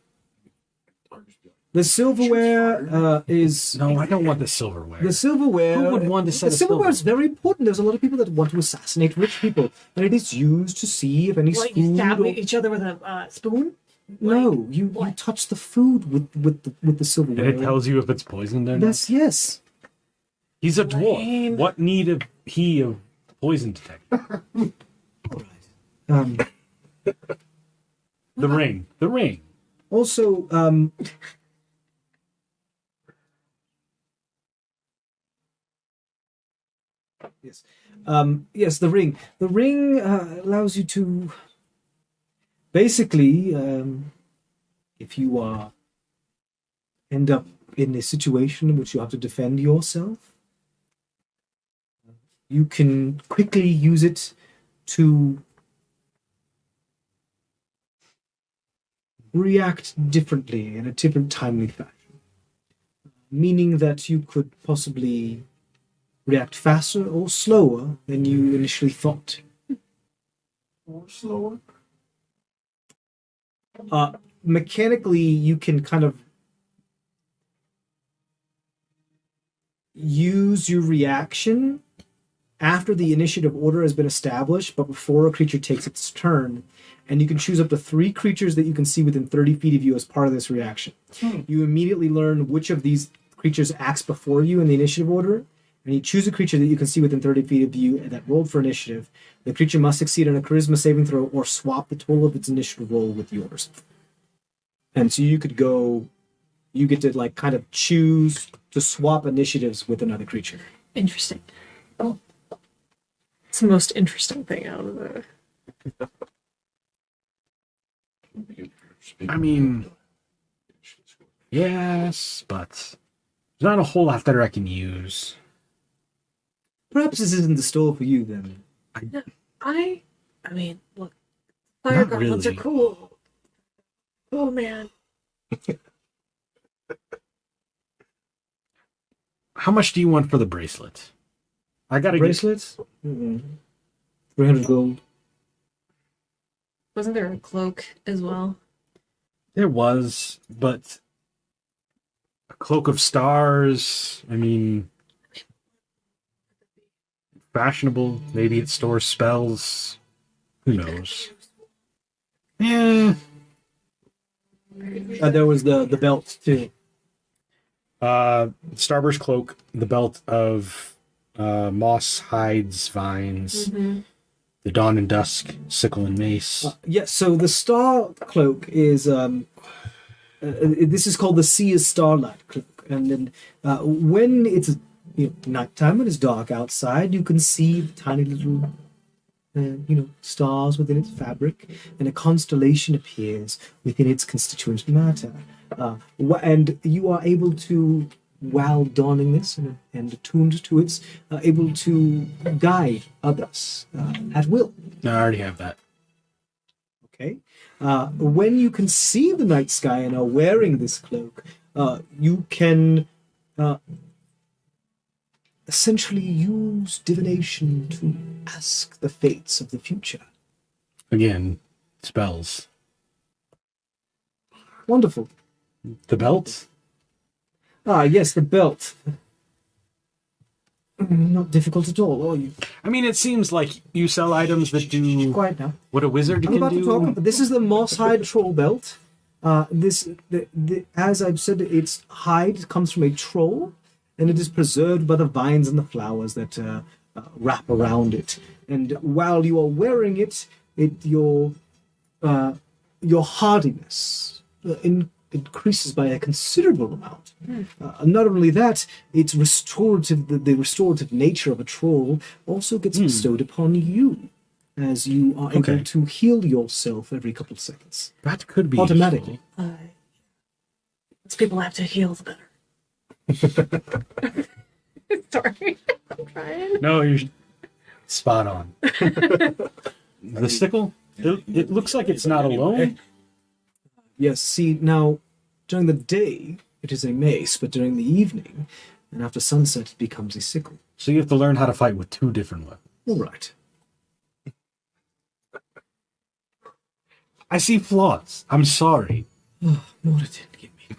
The silverware is... No, I don't want the silverware. The silverware... Who would want to set The a silverware is silverware? very important. There's a lot of people that want to assassinate rich people. And it is used to see if any What, food... you stab or- each other with a spoon? No, you what? touch the food with the silverware. And it tells you if it's poisoned or not. Yes. He's a dwarf. Lame. What need of he of poison detector? Um, The ring. The ring. also, yes. Yes, the ring. The ring allows you to basically, if you end up in a situation in which you have to defend yourself, you can quickly use it to react differently in a different timely fashion. Meaning that you could possibly react faster or slower than you initially thought. Or slower. Mechanically, you can kind of use your reaction after the initiative order has been established, but before a creature takes its turn. And you can choose up to 3 creatures that you can see within 30 feet of you as part of this reaction. You immediately learn which of these creatures acts before you in the initiative order, and you choose a creature that you can see within 30 feet of you that rolled for initiative. The creature must succeed on a charisma saving throw or swap the total of its initiative roll with yours. And so you could go, you get to like kind of choose to swap initiatives with another creature. Interesting. Oh. It's the most interesting thing out of the... I mean, yes, but there's not a whole lot there I can use. Perhaps this isn't the store for you then. I mean, look, fire Not goblins really. are cool. Oh, man. How much do you want for the bracelet? I gotta Bracelets? 300 gold. Wasn't there a cloak as well? There was, but a cloak of stars. I mean, fashionable. Maybe it stores spells. Who knows? Yeah. There was the belt too. Starburst Cloak, the belt of moss, hides, vines, the dawn and dusk, sickle and mace. Yes, so the star cloak is this is called the Seer's Starlight Cloak, and then when it's nighttime, when it's dark outside, you can see the tiny little stars within its fabric, and a constellation appears within its constituent matter, and you are able to, while donning this and attuned to it, able to guide others at will. No, I already have that. Okay. When you can see the night sky and are wearing this cloak, you can essentially use divination to ask the fates of the future. Again, spells. Wonderful. The belt? Ah, yes, the belt. Not difficult at all, are you? I mean, it seems like you sell items that do Quiet now. what a wizard I'm can about do. to talk. This is the moss hide troll belt. As I've said, its hide comes from a troll, and it is preserved by the vines and the flowers that wrap around it. And while you are wearing it, your hardiness increases by a considerable amount. Not only that, its restorative, the restorative nature of a troll also gets bestowed upon you, as you are able to heal yourself every couple of seconds. That could be Automatically. Less people have to heal, the better. Sorry. I'm trying. No, you're spot on. The sickle? It looks like it's not alone. Yes, see, now, during the day, it is a mace, but during the evening, and after sunset, it becomes a sickle. So you have to learn how to fight with 2 different weapons. All right. I see flaws. I'm sorry. Oh, Moradin, give me.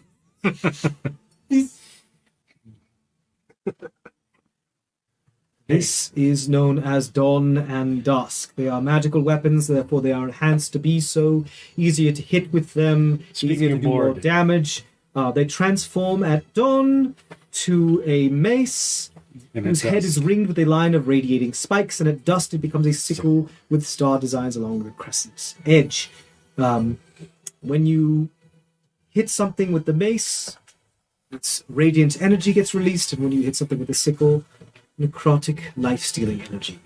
This is known as Dawn and Dusk. They are magical weapons, therefore they are enhanced to be so. Easier to hit with them, Speaking easier to of do more board. damage. They transform at dawn to a mace And whose it head does. is ringed with a line of radiating spikes, and at dusk it becomes a sickle with star designs along the crescent's edge. When you hit something with the mace, its radiant energy gets released, and when you hit something with the sickle, necrotic, life-stealing energy.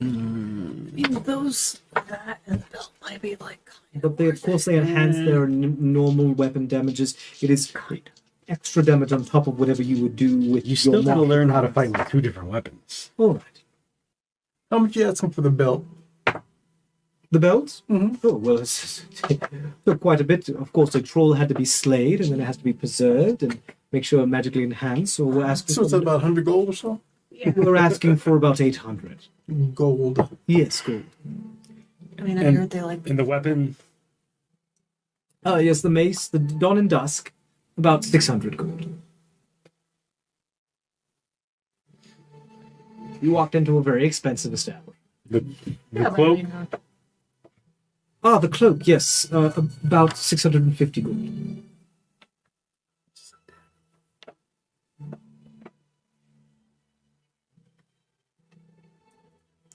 I mean, that and the belt might be like. But they, of course, they enhance their normal weapon damages. It is extra damage on top of whatever you would do with You still your gotta martial learn how to arts. fight with two different weapons. All right. How much you asking for the belt? The belt? Mm-hmm. Oh, well, it's took quite a bit. Of course, a troll had to be slayed, and then it has to be preserved and make sure magically enhanced. So we're asking, So it's about 100 gold or so? we're asking for about 800. Gold. Yes, gold. I mean, I And- heard they like. And the weapon, Yes, the mace, the Dawn and Dusk, about 600 gold. You walked into a very expensive establishment. the Yeah, but I cloak, mean, The cloak, yes, about 650 gold.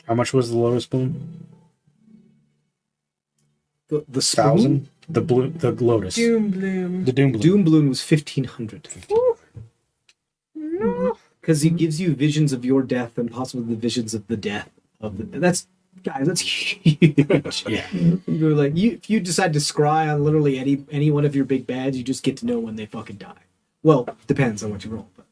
how much was the lotus bloom? The spoon? 1,000? The lotus. Doom Bloom. The doom bloom. Doom Balloon was 1,500. Because he gives you visions of your death and possibly the visions of the death of the. That's huge. Yeah. You're like if you decide to scry on literally any one of your big bads, you just get to know when they fucking die. Well, depends on what you roll. But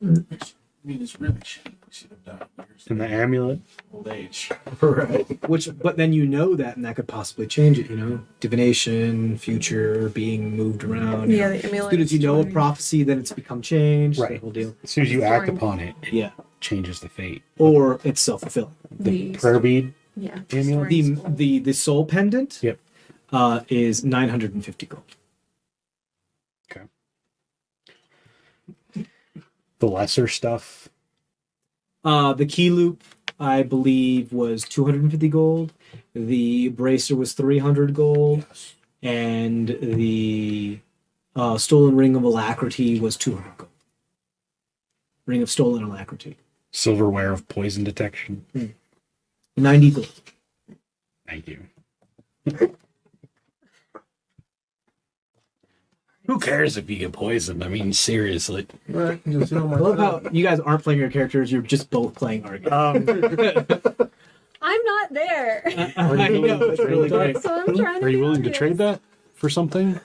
I mean, it's really shitty. We should have died years And the amulet. old age. but then you know that, and that could possibly change it. You know, divination, future, being moved around. Yeah, the amulet. As soon as you know a story. prophecy, then it's become changed. Right. The whole deal. As soon as you act Story. upon it, it Yeah. changes the fate. Or it's self-fulfilling. The prayer bead. Yeah. amulet? The soul pendant. Yep. Is 950 gold. Okay. The lesser stuff. The key loop, I believe, was 250 gold. The bracer was 300 gold, and the stolen ring of alacrity was 200 gold. Ring of stolen alacrity, Silverware of poison detection. 90 gold. Thank you. Who cares if you get poisoned? I mean, seriously. Right. Just, you know, I love how you guys aren't playing your characters; you're just both playing Argent. I'm not there. I know, it's really great. So I'm trying to Are you be willing to obvious. trade that for something?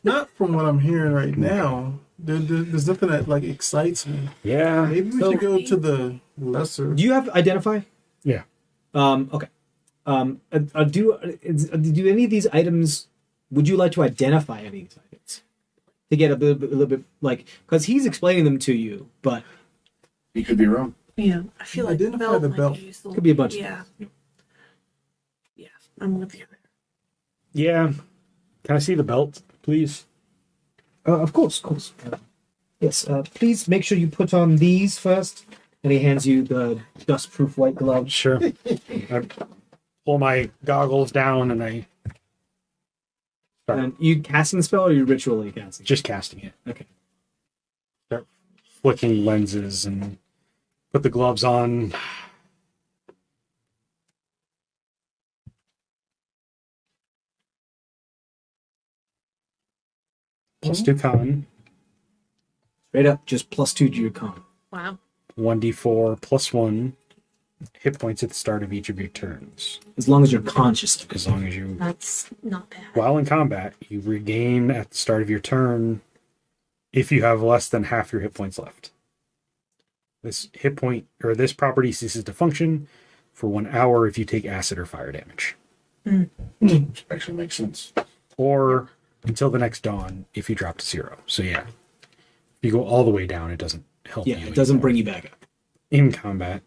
not from what I'm hearing right now. There's nothing that like excites me. Yeah. Maybe we should go to the lesser. Do you have identify? Yeah. Okay. Do any of these items? Would you like to identify any of these items to get a little bit like because he's explaining them to you, but He could be wrong. Yeah, I feel like Identify the might belt. be useful. could be a bunch. Yeah. Yeah, I'm with you there. Yeah. Can I see the belt, please? Of course. Yes. Please make sure you put on these first. And he hands you the dust-proof white gloves. Sure. I pull my goggles down and I And you casting the spell, or you ritually casting? just casting it. Okay. Start flicking lenses and put the gloves on. Plus 2 con, Straight up, just +2 to your con. Wow. 1d4 plus 1 hit points at the start of each of your turns. As long as you're conscious. As long as you, That's not bad. while in combat, you regain at the start of your turn if you have less than half your hit points left. This hit point or this property ceases to function for 1 hour if you take acid or fire damage, Which actually makes sense. or until the next dawn if you drop to 0. So yeah, if you go all the way down, it doesn't help Yeah, you. it doesn't anymore. bring you back up. In combat.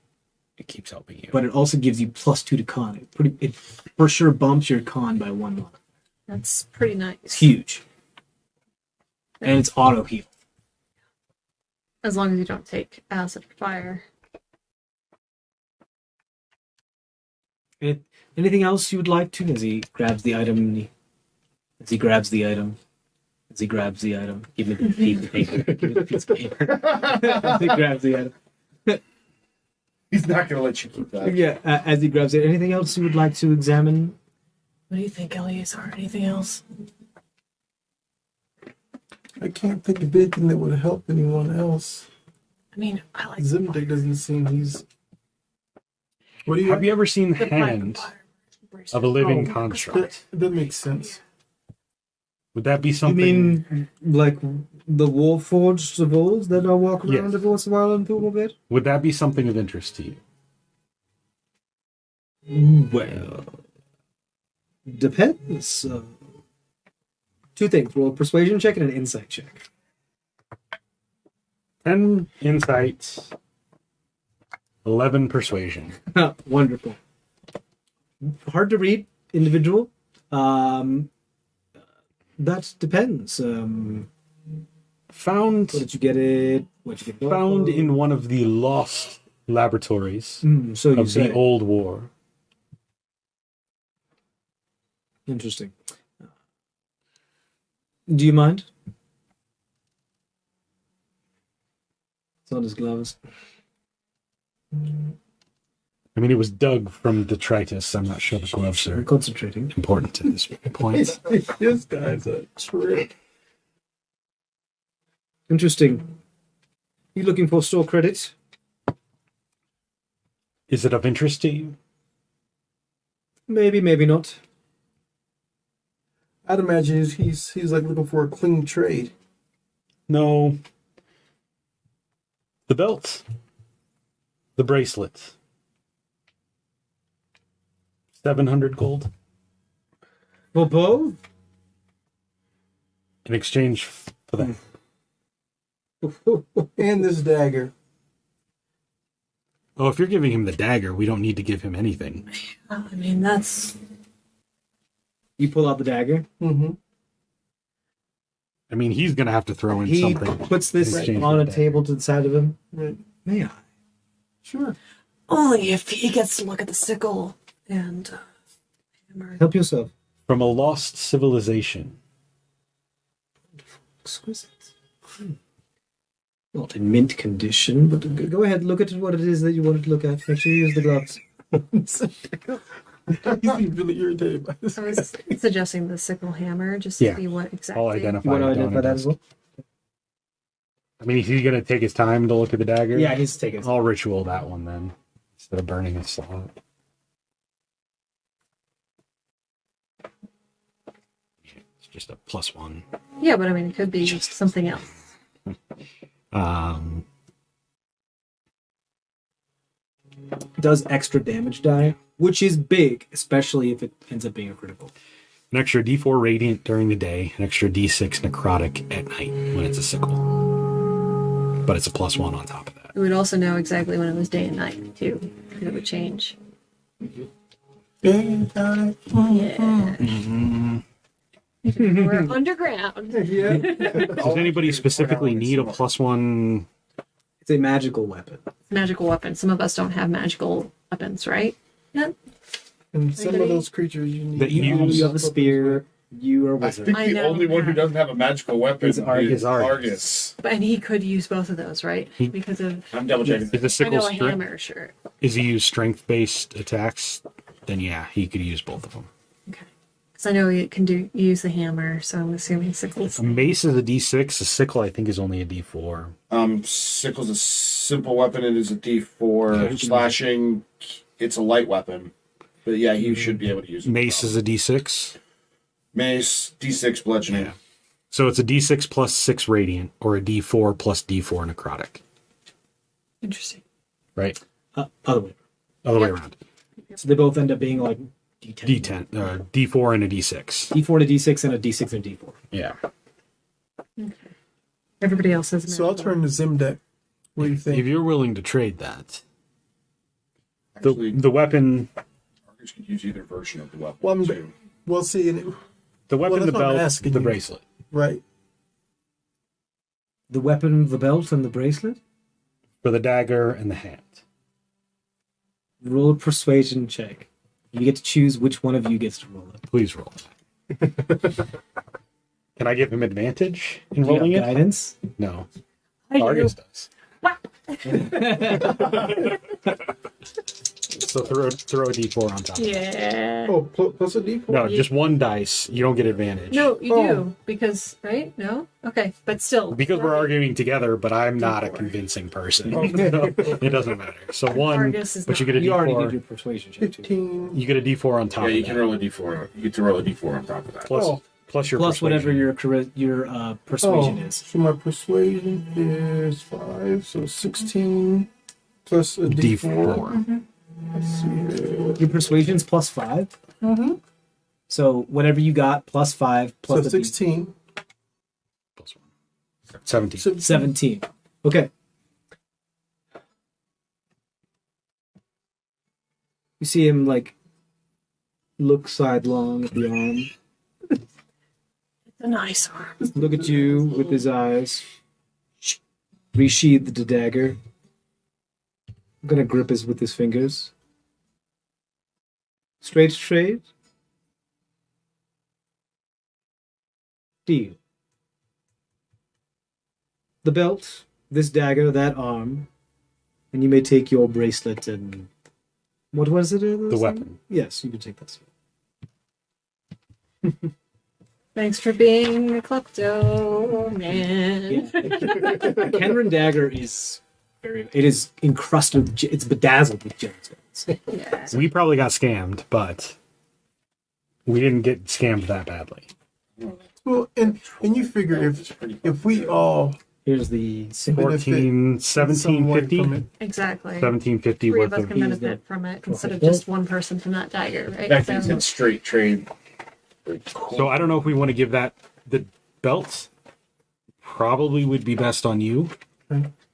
It keeps helping you. But it also gives you +2 to con. It for sure bumps your con by 1 level. That's pretty nice. It's huge. And it's auto heal. As long as you don't take acid or fire. Anything else you would like to? As he grabs the item. As he grabs the item. Give me the piece of paper. Give me the piece of paper. As he grabs the item. He's not going to let you keep that. Yeah, as he grabs it. Anything else you would like to examine? What do you think, Eleazar? Anything else? I can't think of anything that would help anyone else. I mean, I like Zimdick doesn't seem he's. What do you Have you ever seen the Hand of a Living Oh, Construct? that makes sense. Would that be You something? mean like the Warforged of old that I walk around Yes. every once in a while and film a bit? Would that be something of interest to you? Well, depends. Two things: roll a persuasion check and an insight check. 10 insights, 11 persuasion. Wonderful. Hard to read, individual. That depends. Found Where did you get it? Where'd you get it? found in one of the lost laboratories So you of say. the old war. Interesting. Do you mind? It's on his gloves. I mean, it was dug from detritus. I'm not sure the gloves I'm are concentrating. important at this point. This guy's a trip. Interesting. You looking for store credit? Is it of interest to you? Maybe, maybe not. I'd imagine he's like looking for a clean trade. No. The belt. The bracelet. 700 gold For both? in exchange for that. And this dagger. Oh, if you're giving him the dagger, we don't need to give him anything. I mean, that's... You pull out the dagger. Mm-hmm. I mean, he's going to have to throw in He something. puts this in exchange on for a the table to the side of him. Right. May I? Sure. Only if he gets to look at the sickle and hammer. Help yourself. From a lost civilization. Exquisite. Not in mint condition, but go ahead, look at what it is that you wanted to look at. Make sure you use the gloves. He's really irritated by this. I was suggesting the sickle hammer just to Yeah. see what exactly. I'll identify You want to it. identify that as well? I mean, is he going to take his time to look at the dagger? Yeah, he needs to take it. I'll ritual that one then, instead of burning a slot. It's just a +1. Yeah, but I mean, it could be something else. Does extra damage die, which is big, especially if it ends up being a critical. An extra D4 radiant during the day, an extra D6 necrotic at night when it's a sickle. But it's a +1 on top of that. We would also know exactly when it was day and night too, because it would change. Yeah. We're underground. Does anybody specifically need a +1? It's a magical weapon. Magical weapon. Some of us don't have magical weapons, right? Yeah. And some of Anybody? those creatures you need. That you You have a spear. You are a I wizard. think I the know only one who that. doesn't have a magical weapon Is is Argus. Argus. And he could use both of those, right? Because of I'm double checking. Is the I sickle know a strength? hammer, sure. Is he use strength-based attacks? Then yeah, he could use both of them. Okay. Because I know you can use the hammer, so I'm assuming sickles. A mace is a D6. A sickle, I think, is only a D4. Sickle's a simple weapon. It is a D4. Yeah. Slashing, it's a light weapon. But yeah, he should be able to use it. Mace is a D6. Mace, D6 bludgeoning. Yeah. So it's a D6 plus 6 radiant, or a D4 plus D4 necrotic. Interesting. Right? Other way. Other way Yep. around. So they both end up being like D10. D10, D4 and a D6. D4 to D6 and a D6 and a D4. Yeah. Everybody else has. So I'll magical. turn to Zimdeck. What do you If think? you're willing to trade that, Actually, the weapon, Argus could use either version of the weapon, Well, too. We'll see. And the weapon, Well, the that's what I'm belt, asking the you. bracelet. right. The weapon, the belt, and the bracelet? For the dagger and the hand. Roll a persuasion check. You get to choose which one of you gets to roll it. Please roll. Can I give him advantage in Do you rolling have it? guidance? No. I do. Argus does. So throw a d4 on top. Yeah. Oh, plus a D4? No, just one dice. You don't get advantage. No, you Oh. do because right? No, okay, but still Because we're right. arguing together, but I'm not a D4. convincing person. Okay. So it doesn't matter. So one, Argus is but you not. get a You already did d4. your persuasion check. Too. 15. You get a d4 on top Yeah, of you that. can roll a d4. You get to roll a d4 on top of that. Plus, Oh. plus your Plus whatever persuasion. your persuasion is. So my persuasion is 5, so 16 plus a D4. Let's see here. Your persuasion's plus 5. Mm-hmm. So whatever you got plus 5 So plus the 16. Plus one. 17. 17. Okay. You see him like look sidelong at the arm, It's a nice arm. look at you with his eyes, resheathe the dagger. I'm gonna grip his with his fingers. Straight. Deal. The belt, this dagger, that arm, and you may take your bracelet and what was it? The weapon. Yes, you can take that. Thanks for being a klepto, man. Yeah. Kenran dagger is it is encrusted. It's bedazzled with gemstones. Yeah. We probably got scammed, but we didn't get scammed that badly. Well, and you figure if we all Here's the benefit 1750. from it, Exactly. 1750 Three worth of us of. can benefit from it instead of just one person from that dagger, right? That means it's straight trade. So I don't know if we want to give that the belt. Probably would be best on you.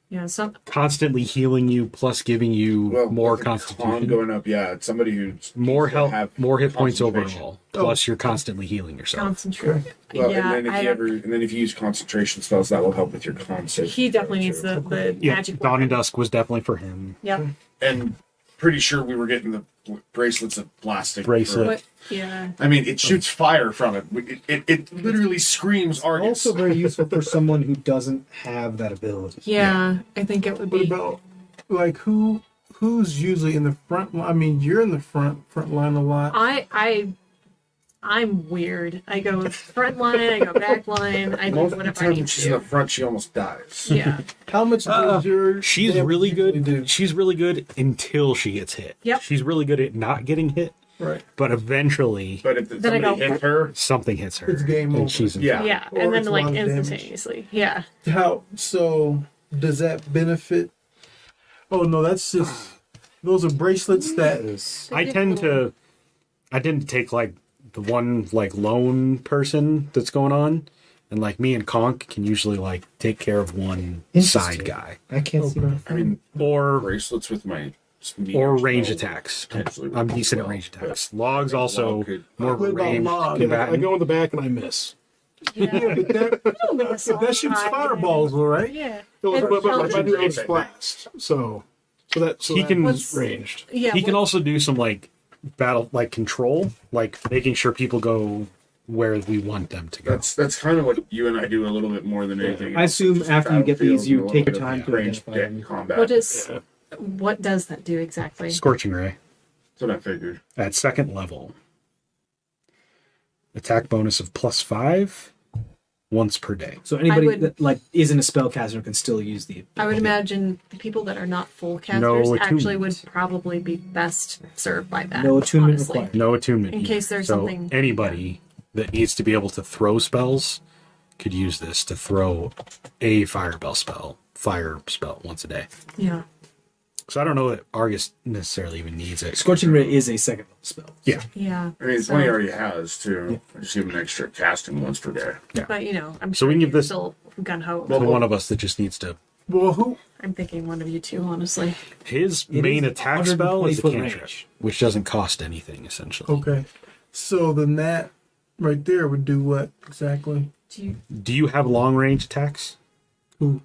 Yeah, so Constantly healing you plus giving you Well, more with the con constitution, going up. Yeah, it's somebody who's more needs to health, have more hit points concentration. overall. Plus you're constantly healing yourself. concentrate. Well, Yeah, and then if you use concentration spells, that will help with your con save. he definitely needs the Yeah, magic Dawn weapon. and Dusk was definitely for him. Yep. And pretty sure we were getting the bracelets of blasting. Bracelet. But yeah. I mean, it shoots fire from it. It literally screams Argus. also very useful for someone who doesn't have that ability. Yeah, I think it would what be. about like who's usually in the front line? I mean, you're in the front line a lot. I'm weird. I go front line, I go back line, I do Most of the whatever I time need when to she's in the do. front, she almost dies. Yeah. How much does your She's damage really usually good. do? She's really good until she gets hit. Yep. She's really good at not getting hit, Right. but eventually But if Then I somebody go- hit her, something hits her. It's game and over. she's in yeah. Yeah. Or And then it's a like lot of damage. instantaneously. Yeah. How so? Does that benefit? Oh no, that's just those are bracelets that. I tend to take like the one like lone person that's going on, and like me and Conk can usually like take care of one side guy I can't see. Okay. I mean, or bracelets with my range attacks. potentially I'm would decent at well, range but attacks. Logs also Log could- more What about range log? I combatant. go in the back and I miss. Yeah. But that shoots fireballs, all right? Yeah. But It I counts. do Ace Blast. So that He can- was ranged. Yeah. He can what- also do some like battle like control, like making sure people go where we want them to go. That's kind of what you and I do a little bit more than anything. I else. assume Just after you get battlefield these, you and a take little your bit time of to ranged identify them. combat. what does that do exactly? Scorching Ray That's what I figured. at second level. Attack bonus of +5 once per day. So anybody would- that like isn't a spellcaster can still use the. I would imagine the people that are not full casters No actually would attunement. probably be best served by that. No attunement honestly. required. No attunement. In either. case there's so something- anybody that needs to be able to throw spells could use this to throw a fire spell once a day. Yeah. So I don't know that Argus necessarily even needs it. Scorching Ray is a second level spell. Yeah. Yeah. I mean, it's So- one he already has too. I just give him an extra casting once per day. But you know, I'm So sure we can give you're this- still gun ho. The one of us that just needs to. Well, who? I'm thinking one of you two, honestly. His It main is attack spell is a 120-foot cantrip, range. which doesn't cost anything essentially. Okay. So then that right there would do what exactly? Do you? Do you have long range attacks? Who?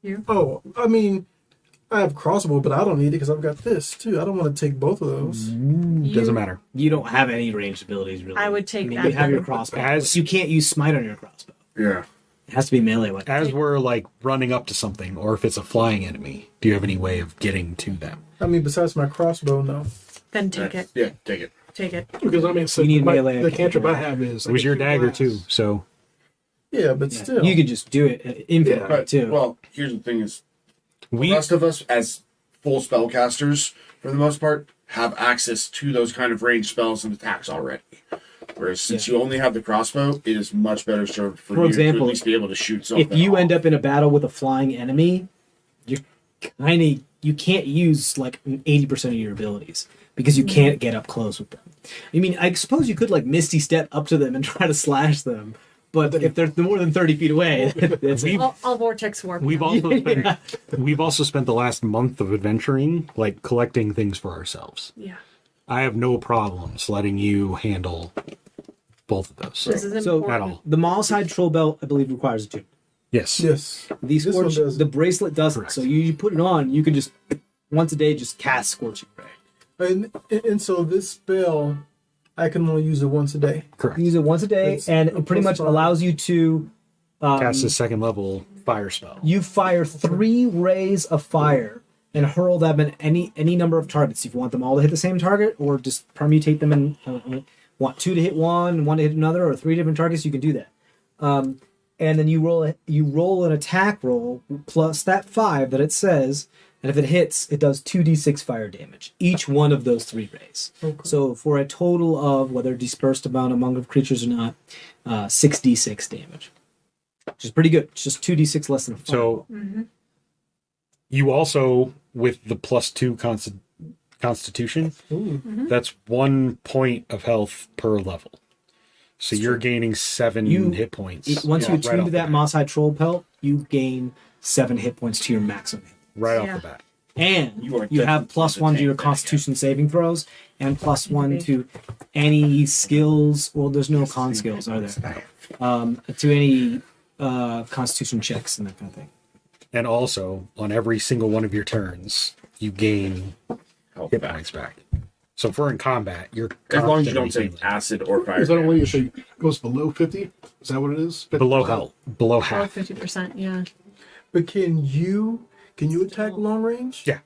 You? Oh, I mean, I have crossbow, but I don't need it because I've got this too. I don't want to take both of those. Doesn't matter. You don't have any ranged abilities really. I would take mean, that you have your then. crossbow. As- You can't use smite on your crossbow. Yeah. It has to be melee weapon. As we're like running up to something, or if it's a flying enemy, do you have any way of getting to them? I mean, besides my crossbow, no. Then take it. Yeah, take it. Take it. Because I mean, so You need melee the attack. cantrip I have is It was your dagger too, so Yeah, but still, You could just do it infinitely But, too. well, here's the thing is, the we rest of us, as full spellcasters, for the most part, have access to those kind of ranged spells and attacks already. Whereas since you only have the crossbow, it is much better served for you example, to at least be able to shoot something. if you off. end up in a battle with a flying enemy, you can't use like 80% of your abilities because you can't get up close with them. I mean, I suppose you could like Misty Step up to them and try to slash them, but if they're more than 30 feet away, that's I'll vortex warp. we've them. also spent we've also spent the last month of adventuring like collecting things for ourselves. Yeah. I have no problems letting you handle both of those. This is So- important. At all. the Mall's Hide Troll Belt, I believe, requires a tune. Yes. yes. The This one scorch, doesn't. the bracelet doesn't. Correct. So you put it on, you can just once a day just cast Scorching Ray. And so this spell, I can only use it once a day. Correct. You use it once a day, That's and a it pretty much plus five. allows you to Cast a second level fire spell. you fire 3 rays of fire and hurl them at any number of targets. If you want them all to hit the same target, or just permutate them and want 2 to hit one and 1 to hit another, or 3 different targets, you can do that. And then you roll an attack roll plus that 5 that it says, and if it hits, it does 2d6 fire damage. Each one of those 3 rays. Okay. So for a total of, whether dispersed amount among creatures or not, 6d6 damage. Which is pretty good. It's just 2d6 less than a 5. So you also, with the +2 constitution, that's 1 point of health per level. So you're gaining 7 hit points. Once you right attune off to the that bat. Moss High Troll Pelt, you gain 7 hit points to your maximum. Right Yeah. off the bat. And You are you have definitely +1 to your tank that Constitution saving throws, and +1 to any skills. Well, there's no con skills, are there? To any Constitution checks and that kind of thing. And also, on every single one of your turns, you gain Health hit back. points back. So if we're in combat, you're As long as you don't constantly take acid or fire. Is that only if damage. it goes below 50? Is that what it is? 50? below health, below Oh, half. 50%, yeah. But can you attack long range? Yeah,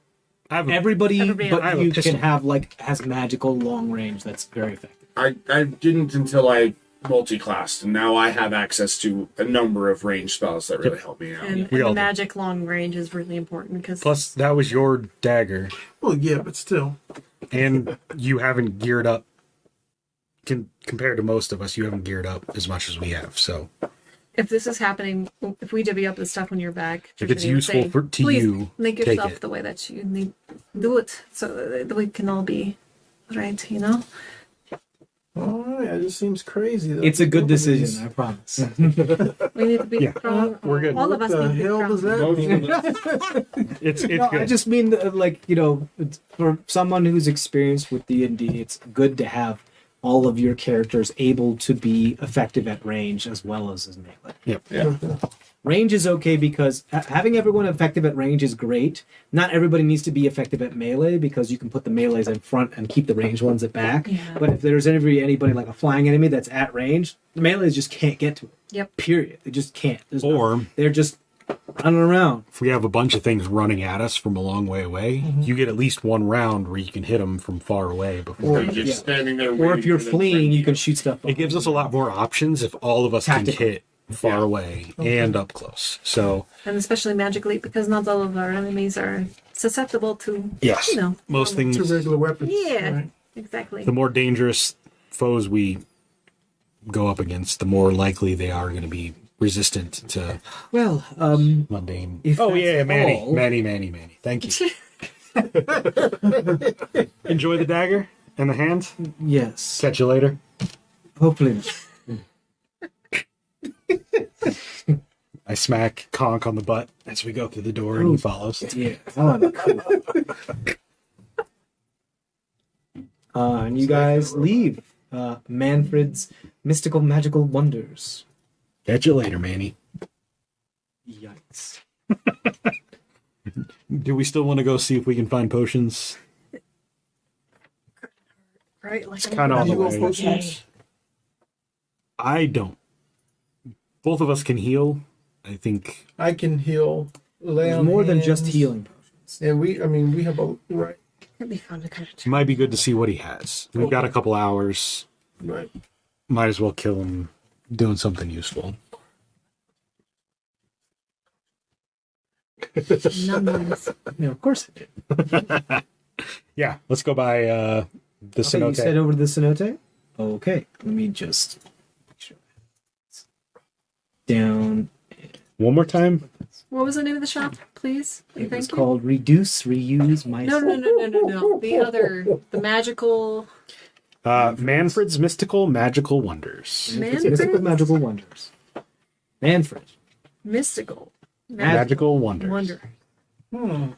I have a, Everybody but I have a you pistol. can have has magical long range that's very effective. I didn't until I multi-classed, and now I have access to a number of range spells that really help me out. And, We and all the do. magic long range is really important because plus that was your dagger, Well, yeah, but still. and you haven't geared up. Compared to most of us, you haven't geared up as much as we have. So if this is happening, if we divvy up the stuff on your back, if it's Trinity would useful say, to please you, make take yourself it. the way that you need. Do it so that we can all be right, you know? All right, it just seems crazy. Though. It's a good decision, I promise. We need to be Yeah. strong. We're good. All of us What need the to be hell strong. does that Most mean? of us- It's No, I good. just mean it's for someone who's experienced with D&D, it's good to have all of your characters able to be effective at range as well as melee. Yep. Yeah. Range is okay because having everyone effective at range is great. Not everybody needs to be effective at melee because you can put the melees in front and keep the ranged ones at back. Yeah. But if there's anybody like a flying enemy that's at range, the melees just can't get to it. Yep. Period. They just can't. There's Or they're just running around. if we have a bunch of things running at us from a long way away, you get at least one round where you can hit them from far away before. You're just yeah. standing there. Or waiting if you're for them to fleeing, friend you can shoot stuff. It gives us a lot more options if all of us can Tactical. hit far Yeah. away and up close. So And especially magically because not all of our enemies are susceptible to, yes, you know. most normal- things. Two regular weapons. Yeah, Right. exactly. The more dangerous foes we go up against, the more likely they are going to be resistant to Well, mundane. if Oh that's yeah, Manny, all- Manny. Thank you. Enjoy the dagger and the hand. yes. Catch you later. Hopefully. I smack Conk on the butt as we go through the door, and he follows. Yeah. Oh, cool. And you guys leave Manfred's mystical magical wonders. Catch you later, Manny. Yikes. Do we still want to go see if we can find potions? Right? Like Kind of on the You want way. potions? I don't. Both of us can heal. I think. I can heal. Lay There's on more than just hands. healing potions. And we have a right. It'd be fun to kind of It might be good to see what he has. We've got a couple hours. Right. Might as well kill him doing something useful. numbers. Yeah, of course I did. Yeah, let's go by the Okay, cenote. you said over to the cenote? Okay, let me just make sure. Down. One more time. What was the name of the shop, please? It was Thank you. called Reduce, Reuse, My No. The magical. Manfred's Mystical Magical Wonders. Manfred? Mystical Magical Wonders. Manfred. Mystical. Magical Wonders. Wonder. Pretty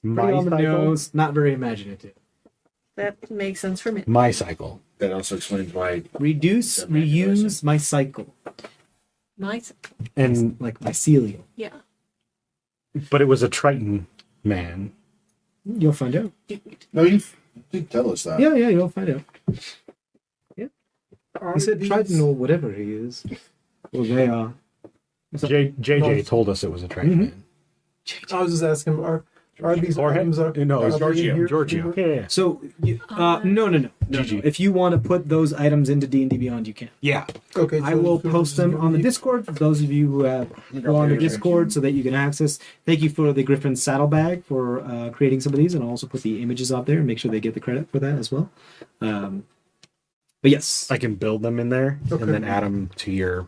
My on the cycle. nose, not very imaginative. That makes sense for me. My cycle. That also explains why. Reduce, That might be reuse, my cycle. Nice. And Like mycelium. Yeah. but it was a Triton man. You'll find out. No, you did tell us that. Yeah, you'll find out. Yeah. Are He said these- Triton or whatever he is. Well, they are. JJ told us it was a Triton Mhm. man. I was just asking, are these Jorge? items No, it's are they in Giorgio. here? Yeah. So, no. GG. If you want to put those items into D&D Beyond, you can. Yeah. Okay. I so- will so post them on the you- Discord for those of you who go on the Discord so that you can access. Thank you for the Griffin Saddlebag for creating some of these, and I'll also put the images up there and make sure they get the credit for that as well. But yes, I can build them in there Okay. and then add them to your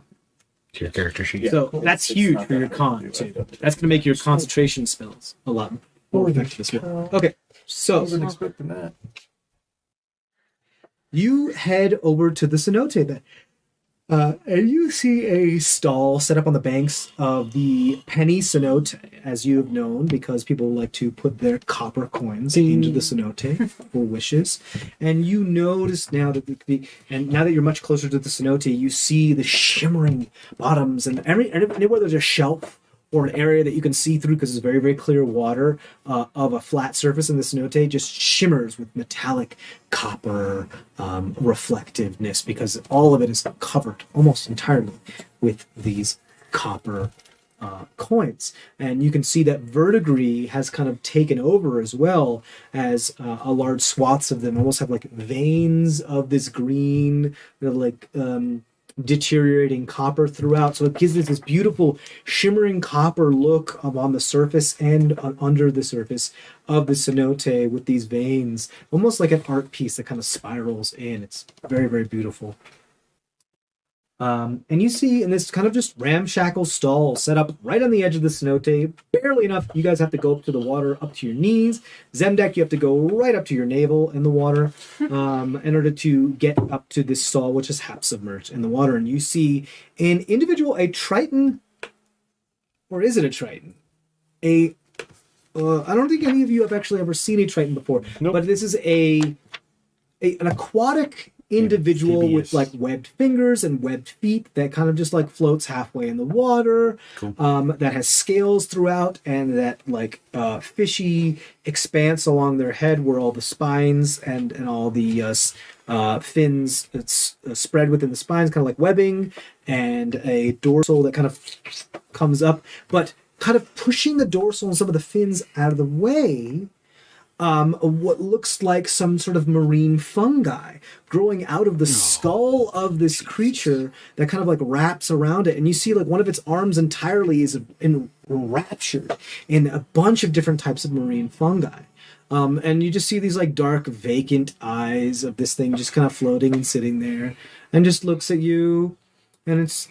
character sheet. so that's huge for your con too. That's going to make your concentration spells a lot more effective as well. Okay, I so wasn't expecting that. you head over to the cenote then. And you see a stall set up on the banks of the penny cenote, as you have known, because people like to put their copper coins into the cenote for wishes. And you notice now that now that you're much closer to the cenote, you see the shimmering bottoms, and anywhere there's a shelf or an area that you can see through because it's very, very clear water of a flat surface in the cenote just shimmers with metallic copper reflectiveness because all of it is covered almost entirely with these copper coins. And you can see that verdigris has kind of taken over as well as a large swaths of them almost have like veins of this green, like deteriorating copper throughout, so it gives it this beautiful shimmering copper look on the surface and under the surface of the cenote with these veins, almost like an art piece that kind of spirals in. It's very, very beautiful. And you see in this kind of just ramshackle stall set up right on the edge of the cenote, barely enough. You guys have to go up to the water up to your knees. Zemdek, you have to go right up to your navel in the water in order to get up to this stall, which is half submerged in the water. And you see an individual, a Triton, or is it a Triton? I don't think any of you have actually ever seen a Triton before, Nope. but this is an aquatic individual with Amphibious. like webbed fingers and webbed feet that kind of just like floats halfway in the water. Cool. That has scales throughout and that like fishy expanse along their head where all the spines and all the fins it's spread within the spines, kind of like webbing, and a dorsal that kind of comes up, but kind of pushing the dorsal and some of the fins out of the way. What looks like some sort of marine fungi growing out of the skull of this creature that kind of like wraps around it. And you see like one of its arms entirely is enraptured in a bunch of different types of marine fungi. And you just see these like dark, vacant eyes of this thing just kind of floating and sitting there and just looks at you. And it's,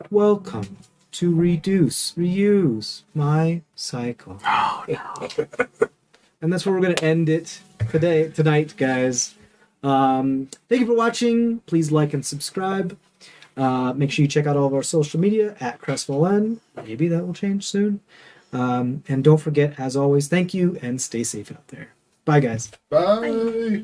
welcome to Reduce, Reuse, my cycle. And that's where we're going to end it tonight, guys. Thank you for watching. Please like and subscribe. Make sure you check out all of our social media at CrestVahllen. Maybe that will change soon. And don't forget, as always, thank you and stay safe out there. Bye, guys. Bye.